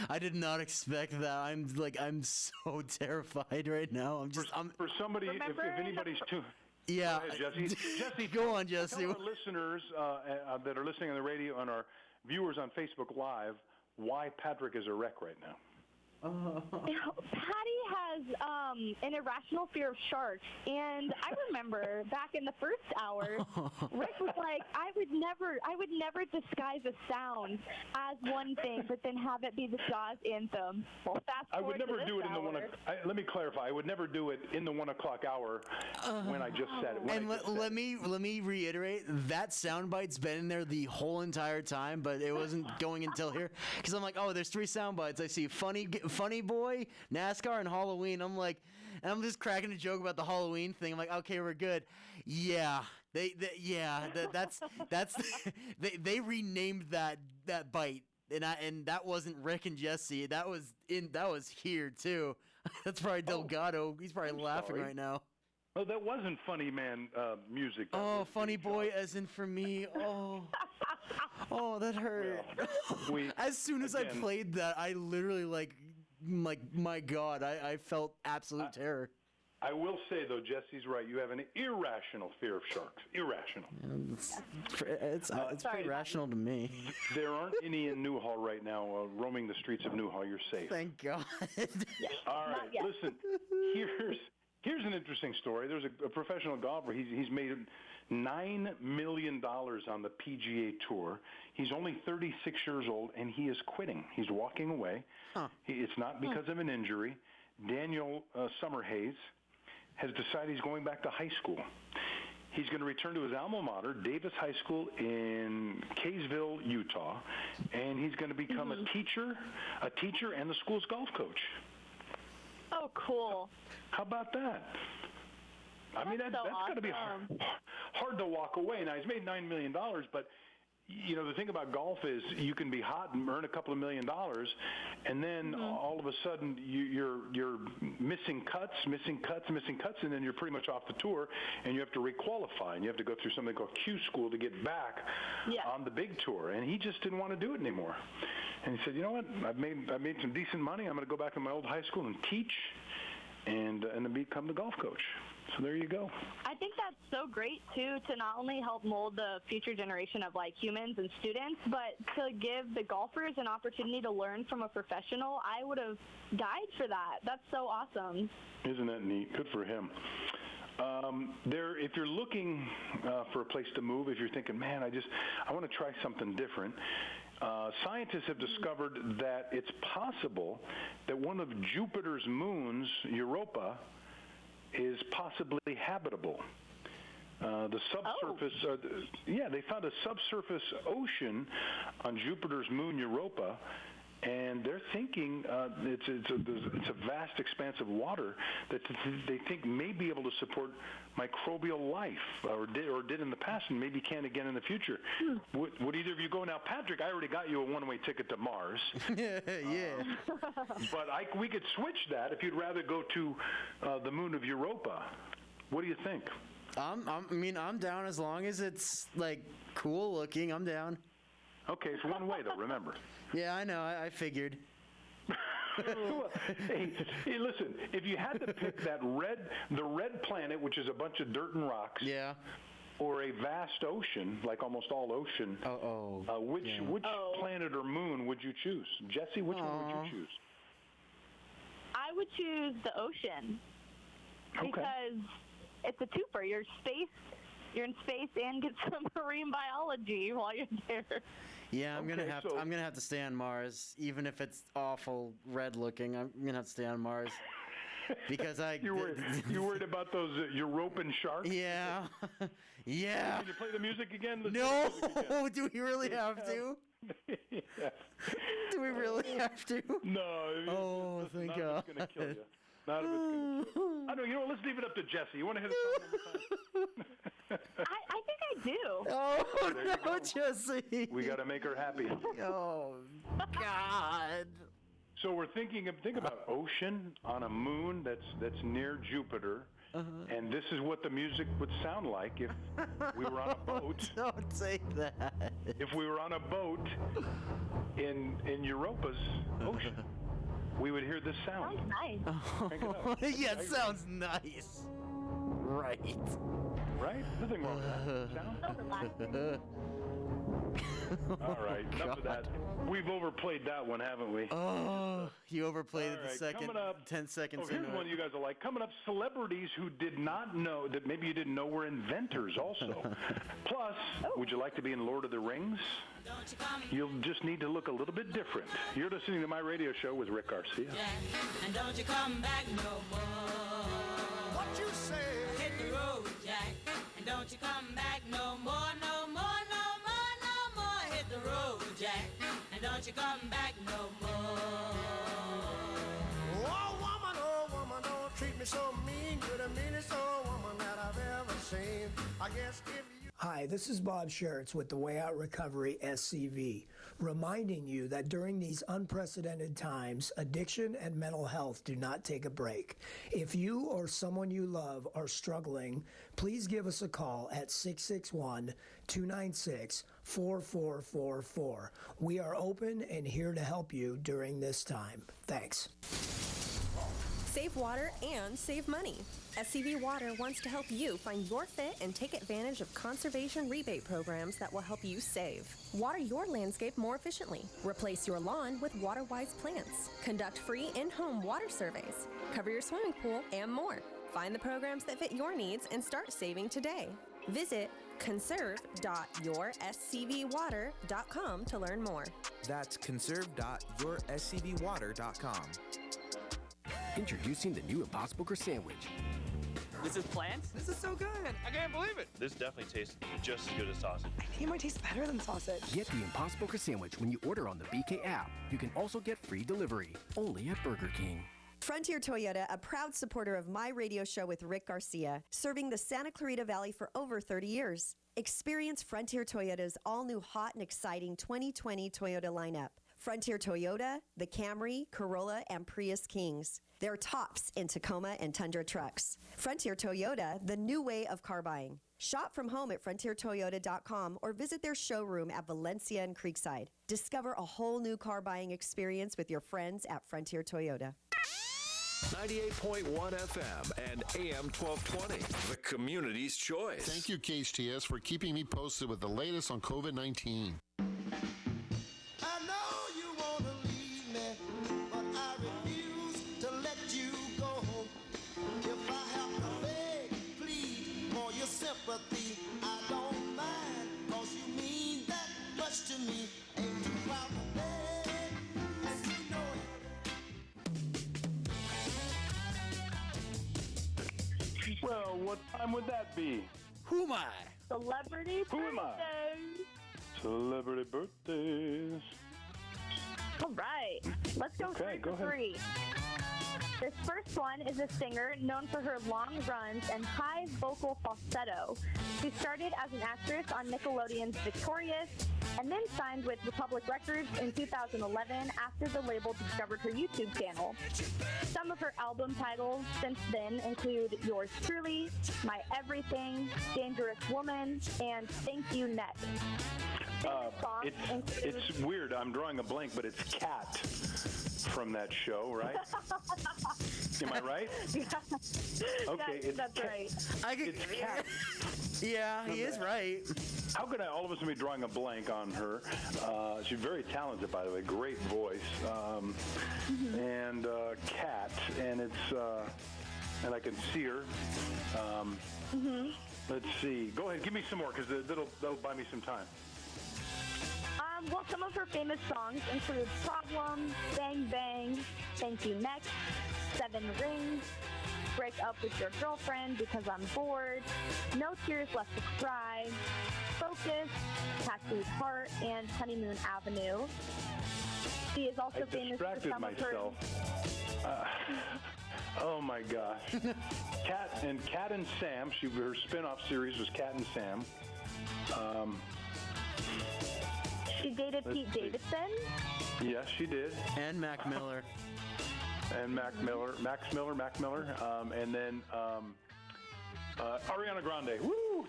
I did not expect that. I'm so terrified right now. For somebody, if anybody's too. Yeah. Go ahead, Jessy. Jessy, go on, Jessy. Tell our listeners that are listening on the radio and our viewers on Facebook Live why Patrick is a wreck right now. Patty has an irrational fear of sharks, and I remember back in the first hour, Rick was like, I would never disguise a sound as one thing, but then have it be the Jaws anthem. Well, fast I forward would never to do this it in the 1 hour. Let me clarify. I would never do it in the 1 o'clock hour when I just said it. And let me reiterate, that soundbite's been in there the whole entire time, but it wasn't going until here because I'm like, oh, there's 3 soundbites. I see funny boy, NASCAR, and Halloween. I'm like, and I'm just cracking a joke about the Halloween thing. I'm like, okay, we're good. Yeah, that's they renamed that bite, and that wasn't Rick and Jessy. That was here too. That's probably Delgado. He's probably laughing right now. Oh, that wasn't funny man music. Oh, funny boy, as in for me. Oh, that hurt. Well, as soon as I played that, I literally like my God, I felt absolute terror. I will say though, Jesse's right. You have an irrational fear of sharks. Irrational. It's pretty rational to me. There aren't any in Newhall right now roaming the streets of Newhall. You're safe. Thank God. All right, listen. Here's an interesting story. There's a professional golfer. He's made $9 million on the PGA Tour. He's only 36 years old, and he is quitting. He's walking away. It's not because of an injury. Daniel Summerhays has decided he's going back to high school. He's going to return to his alma mater, Davis High School in Kaysville, Utah, and he's going to become a teacher and the school's golf coach. Oh, cool. How about that? I mean, that's got to be hard to walk away. Now, he's made $9 million, but, you know, the thing about golf is you can be hot and earn a couple of $1 million, and then all of a sudden you're missing cuts, and then you're pretty much off the tour, and you have to requalify, and you have to go through something called Q School to get back on the big tour, and he just didn't want to do it anymore. And he said, you know what, I've made some decent money. I'm going to go back to my old high school and teach and then become the golf coach. So there you go. I think that's so great, too, to not only help mold the future generation of, like, humans and students, but to give the golfers an opportunity to learn from a professional. I would have died for that. That's so awesome. Isn't that neat? Good for him. If you're looking for a place to move, if you're thinking, man, I want to try something different, scientists have discovered that it's possible that one of Jupiter's moons, Europa, is possibly habitable. The subsurface, they found a subsurface ocean on Jupiter's moon, Europa, and they're thinking it's a vast expanse of water that they think may be able to support microbial life, or did in the past, and maybe can again in the future. Would either of you go? Now, Patrick, I already got you a one-way ticket to Mars. But we could switch that if you'd rather go to the moon of Europa. What do you think? I'm down as long as it's like cool looking. I'm down. Okay, it's one way though. Remember. Yeah, I know. I figured. hey, listen. If you had to pick the red planet, which is a bunch of dirt and rocks, or a vast ocean, like almost all ocean, which planet or moon would you choose, Jessy? Which one would you choose? I would choose the ocean because it's a twofer. You're in space and get some marine biology while you're there. Yeah, I'm gonna have to stay on Mars, even if it's awful red looking. I'm gonna have to stay on Mars. because You worried about those European sharks? Yeah. Yeah. Can you play the music again? No. Do we really have to? Yeah. Do we really have to? No. Oh, thank God. Not if it's going to kill you. Not if it's going to kill you. I know. You know what? Let's leave it up to Jessy. You want to hit a song? I think I do. Oh, There you no, go. Jessy. We got to make her happy. Oh, God. So we're think about ocean on a moon that's near Jupiter, and this is what the music would sound like if we were on a boat. Don't say that. If we were on a boat in Europa's ocean, we would hear this sound. Sounds nice. Crank it up. Yeah, it sounds nice. Right. Right? Nothing wrong with that. Sound? So relaxing. All right, enough of that. We've overplayed that one, haven't we? Oh, you overplayed it All the right, second, coming up, 10 seconds here's into one it. you guys will like. Coming up, celebrities who did not know, that maybe you didn't know were inventors also. Plus, would you like to be in Lord of the Rings? You'll just need to look a little bit different. You're listening to My Radio Show with Rick Garcia. And don't you come back no more. What you say? Hit the road, Jack. And don't you come back no more, no more, no more, no more. Hit the road, Jack. And don't you come back no more. Oh, woman, don't treat me so mean. You're the meanest old woman that I've ever seen. I guess if you... Hi, this is Bob Schertz with the Way Out Recovery SCV, reminding you that during these unprecedented times, addiction and mental health do not take a break. If you or someone you love are struggling, please give us a call at 661-296-4444. We are open and here to help you during this time. Thanks. Save water and save money. SCV Water wants to help you find your fit and take advantage of conservation rebate programs that will help you save. Water your landscape more efficiently. Replace your lawn with water-wise plants. Conduct free in-home water surveys. Cover your swimming pool and more. Find the programs that fit your needs and start saving today. Visit conserve.yourscvwater.com to learn more. That's conserve.yourscvwater.com. Introducing the new Impossible Burger Sandwich. This is plants? This is so good. I can't believe it. This definitely tastes just as good as sausage. I think it might taste better than sausage. Get the Impossible Burger Sandwich when you order on the BK app. You can also get free delivery, only at Burger King. Frontier Toyota, a proud supporter of My Radio Show with Rick Garcia, serving the Santa Clarita Valley for over 30 years. Experience Frontier Toyota's all-new hot and exciting 2020 Toyota lineup. Frontier Toyota, the Camry, Corolla, and Prius Kings. They're tops in Tacoma and Tundra trucks. Frontier Toyota, the new way of car buying. Shop from home at frontiertoyota.com or visit their showroom at Valencia and Creekside. Discover a whole new car buying experience with your friends at Frontier Toyota. 98.1 FM and AM 1220. The community's choice. Thank you, KHTS, for keeping me posted with the latest on COVID-19. Sympathy, I don't mind, 'cause you mean that much to me. Ain't too proud to beg, as you know it. Well, what time would that be? Who am I? Celebrity Who am I? birthdays. Celebrity birthdays. All right, let's go Okay, straight go to ahead. 3. This first one is a singer known for her long runs and high vocal falsetto. She started as an actress on Nickelodeon's Victorious and then signed with Republic Records in 2011 after the label discovered her YouTube channel. Some of her album titles since then include Yours Truly, My Everything, Dangerous Woman, and Thank You Next. It's weird. I'm drawing a blank, but it's Cat from that show, right? Am I right? Okay, that's right. It's Cat. Yeah, he is right. How could I all of a sudden be drawing a blank on her? She's very talented, by the way, great voice, and Cat, and it's and I can see her. Mm-hmm. Let's see. Go ahead, give me some more, because that'll buy me some time. Well, some of her famous songs include Problem, Bang Bang, Thank You Next, 7 Rings, Break Up With Your Girlfriend Because I'm Bored, No Tears Left to Cry, Focus, Tattooed Heart, and Honeymoon Avenue. She is also famous for some of her... Oh my gosh. Cat and Sam, her spin-off series was Cat and Sam. She dated Pete Davidson? Yes, she did. And Mac Miller. Mac Miller. And then Ariana Grande. Woo!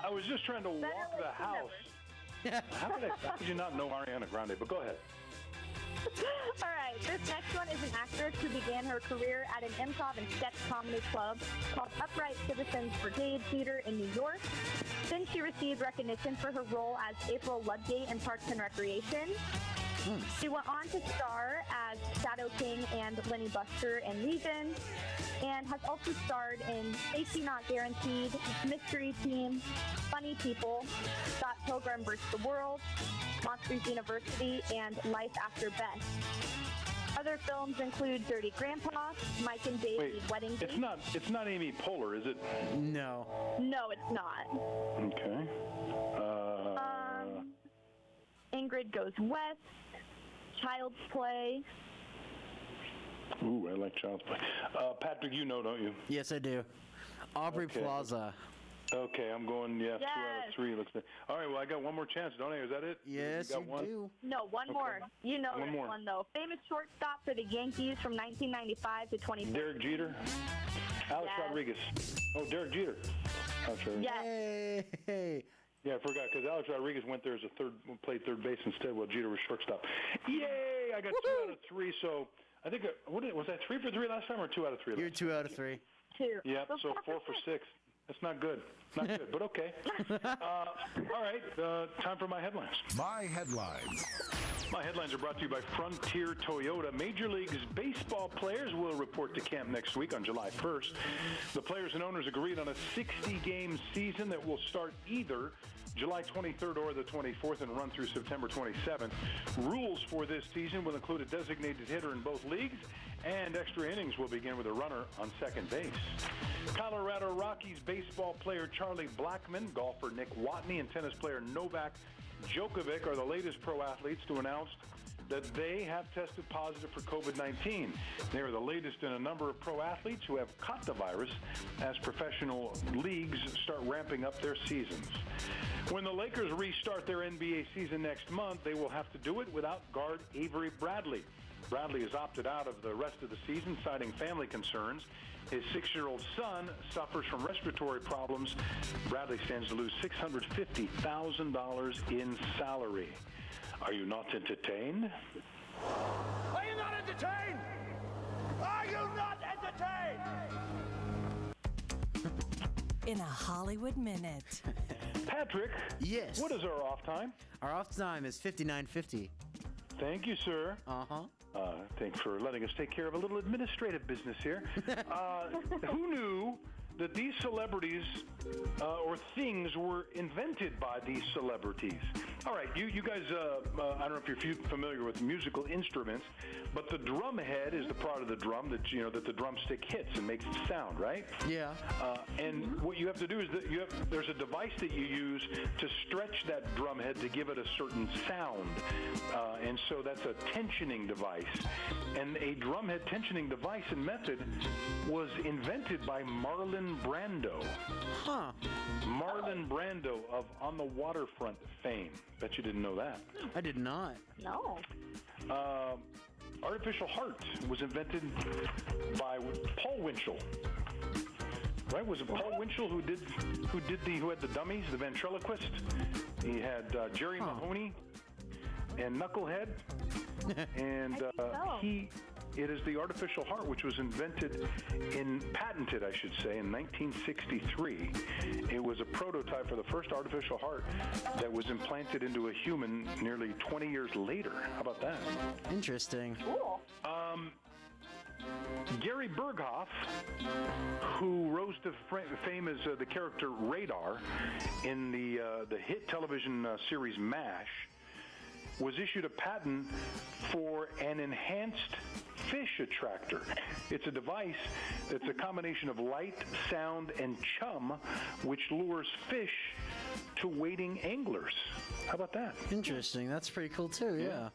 I was just trying to walk the house. How could you not know Ariana Grande? But go ahead. All right, this next one is an actress who began her career at an improv and sketch comedy club called Upright Citizens Brigade Theater in New York. Then she received recognition for her role as April Ludgate in Parks and Recreation. She went on to star as Shadow King and Lenny Buster in Legion, and has also starred in Safety Not Guaranteed, Mystery Team, Funny People, Scott Pilgrim vs. the World, Monsters University, and Life After Beth. Other films include Dirty Grandpa, Mike and Davey Wedding Date. It's not Amy Poehler, is it? No. No, it's not. Okay. Ingrid Goes West, Child's Play. Ooh, I like Child's Play. Patrick, you know, don't you? Yes, I do. Aubrey Plaza. Okay, I'm going, 2 out of 3. Looks like. All right, well, I got one more chance, don't I? Is that it? Yes, you do. No, one more. You know One this more. one, though. Famous shortstop for the Yankees from 1995 to 2013. Derek Jeter? Alex Rodriguez. Oh, Derek Jeter. Alex Rodriguez. Yes. Hey. Yeah, I forgot, because Alex Rodriguez went there as played third base instead, while Jeter was shortstop. Yay! I got 2 out of 3, so I think, was I 3 for 3 last time, or 2 out of 3? You're 2 out of 3. 2. Yeah, so 4 for 6. That's not good. Not good, but okay. All right, time for my headlines. My headlines. My headlines are brought to you by Frontier Toyota. Major League Baseball players will report to camp next week on July 1st. The players and owners agreed on a 60-game season that will start either July 23rd or the 24th and run through September 27th. Rules for this season will include a designated hitter in both leagues, and extra innings will begin with a runner on second base. Colorado Rockies baseball player Charlie Blackmon, golfer Nick Watney, and tennis player Novak Djokovic are the latest pro athletes to announce that they have tested positive for COVID-19. They are the latest in a number of pro athletes who have caught the virus as professional leagues start ramping up their seasons. When the Lakers restart their NBA season next month, they will have to do it without guard Avery Bradley. Bradley has opted out of the rest of the season, citing family concerns. His 6-year-old son suffers from respiratory problems. Bradley stands to lose $650,000 in salary. Are you not entertained? Are you not entertained? Are you not entertained? In a Hollywood Minute. Patrick. Yes. What is our off time? Our off time is 59:50. Thank you, sir. Uh-huh. Thanks for letting us take care of a little administrative business here. Who knew that these celebrities or things were invented by these celebrities? All right, you guys, I don't know if you're familiar with musical instruments, but the drum head is the part of the drum that that the drumstick hits and makes the sound, right? Yeah. And what you have to do is there's a device that you use to stretch that drum head to give it a certain sound, and so that's a tensioning device. And a drum head tensioning device and method was invented by Marlon Brando. Huh. Marlon Brando of On the Waterfront fame. Bet you didn't know that. I did not. No. Artificial heart was invented by Paul Winchell. Right? Was it Paul Winchell who had the dummies, the ventriloquist? He had Jerry Mahoney and Knucklehead, and it is the artificial heart, which was patented, I should say, in 1963. It was a prototype for the first artificial heart that was implanted into a human nearly 20 years later. How about that? Interesting. Cool. Gary Berghoff, who rose to fame as the character Radar in the hit television series MASH, was issued a patent for an enhanced fish attractor. It's a device that's a combination of light, sound, and chum, which lures fish to waiting anglers. How about that? Interesting. That's pretty cool, too, yeah.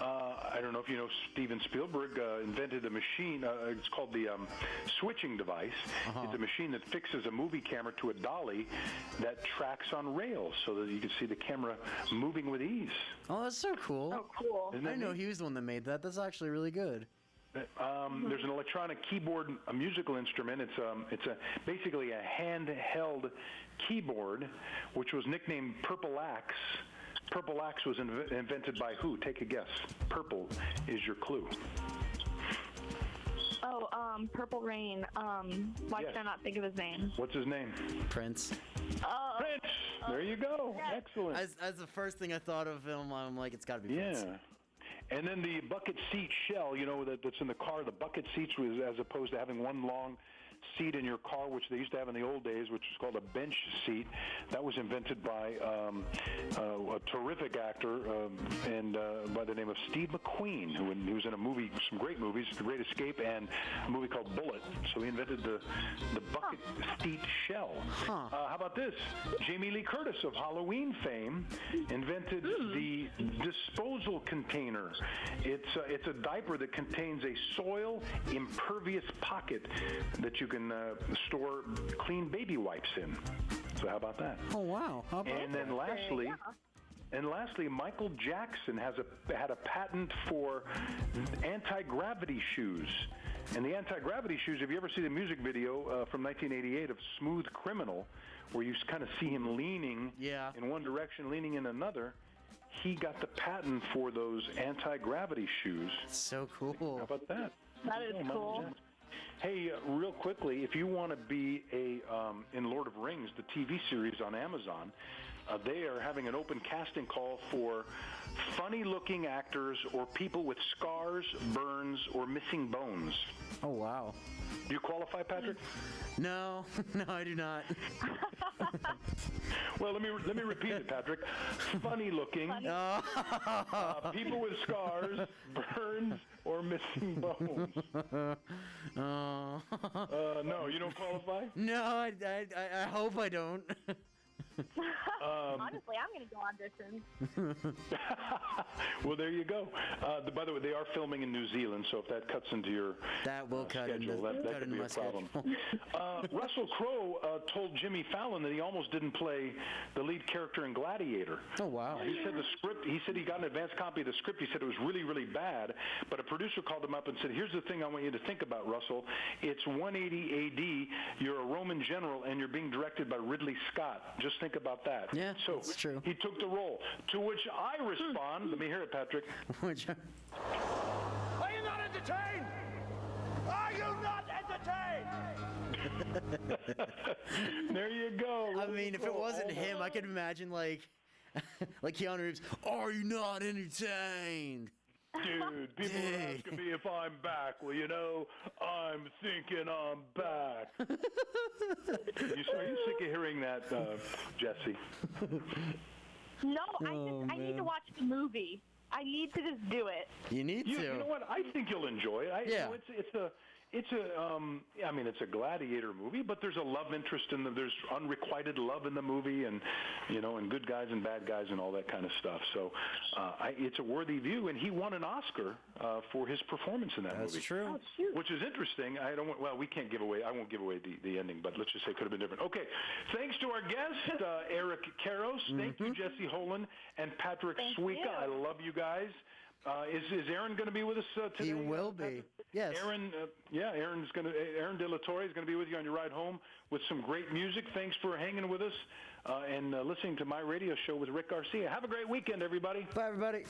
I don't know if you know Steven Spielberg invented a machine. It's called the switching device. It's a machine that fixes a movie camera to a dolly that tracks on rails so that you can see the camera moving with ease. Oh, that's so cool. Oh, cool. Isn't that I know neat? he was the one that made that. That's actually really good. There's an electronic keyboard, a musical instrument. It's basically a handheld keyboard, which was nicknamed Purple Axe. Purple Axe was invented by who? Take a guess. Purple is your clue. Oh, Purple Rain. Why can I not think of his name? What's his name? Prince. Prince! There you go. Yes. Excellent. As the first thing I thought of him, I'm like, it's got to be Prince. Yeah. And then the bucket seat shell, that's in the car, the bucket seats was as opposed to having one long seat in your car, which they used to have in the old days, which was called a bench seat. That was invented by a terrific actor and by the name of Steve McQueen, who was in a movie, some great movies, The Great Escape and a movie called Bullet. So he invented the bucket seat shell. How about this? Jamie Lee Curtis of Halloween fame invented the disposal container. It's a diaper that contains a soil impervious pocket that you can store clean baby wipes in. So how about that? Oh wow! How about and then lastly, Michael Jackson had a patent for anti-gravity shoes. And the anti-gravity shoes, if you ever see the music video from 1988 of Smooth Criminal, where you kind of see him leaning in one direction, leaning in another, he got the patent for those anti-gravity shoes. So cool. How about that? That is cool. Hey, real quickly, if you want to be in Lord of Rings, the TV series on Amazon, they are having an open casting call for funny-looking actors or people with scars, burns, or missing bones. Oh, wow. Do you qualify, Patrick? No, I do not. Well, let me repeat it, Patrick. Funny-looking, people with scars, burns, or missing bones. No, you don't qualify? No, I hope I don't. Honestly, I'm going to go audition. Well, there you go. By the way, they are filming in New Zealand, so if that cuts into your schedule, that could be a problem. Russell Crowe told Jimmy Fallon that he almost didn't play the lead character in Gladiator. Oh, wow. He said the script. He said he got an advance copy of the script. He said it was really, really bad, but a producer called him up and said, "Here's the thing I want you to think about, Russell. It's 180 AD. You're a Roman general, and you're being directed by Ridley Scott. Just think about that." Yeah, so that's true. He took the role. To which I respond, let me hear it, Patrick. Are you not entertained? Are you not entertained? There you go. I mean, if it wasn't him, I could imagine like Keanu Reeves. Are you not entertained? Dude, people are asking me if I'm back. Well, I'm thinking I'm back. Are you sick of hearing that, Jessy? No, I need to watch the movie. I need to just do it. You need to. You know what? I think you'll enjoy it. It's a gladiator movie, but there's a love interest there's unrequited love in the movie, and and good guys and bad guys and all that kind of stuff. So it's a worthy view, and he won an Oscar for his performance in that movie. That's true. Which is interesting. We can't give away. I won't give away the ending, but let's just say it could have been different. Okay, thanks to our guest Eric Karros. Thank you, Jessy Holen and Patrick Suika. I love you guys. Is Aaron going to be with us today? He will be. Yes. Aaron De La Torre is going to be with you on your ride home with some great music. Thanks for hanging with us and listening to my radio show with Rick Garcia. Have a great weekend, everybody. Bye, everybody.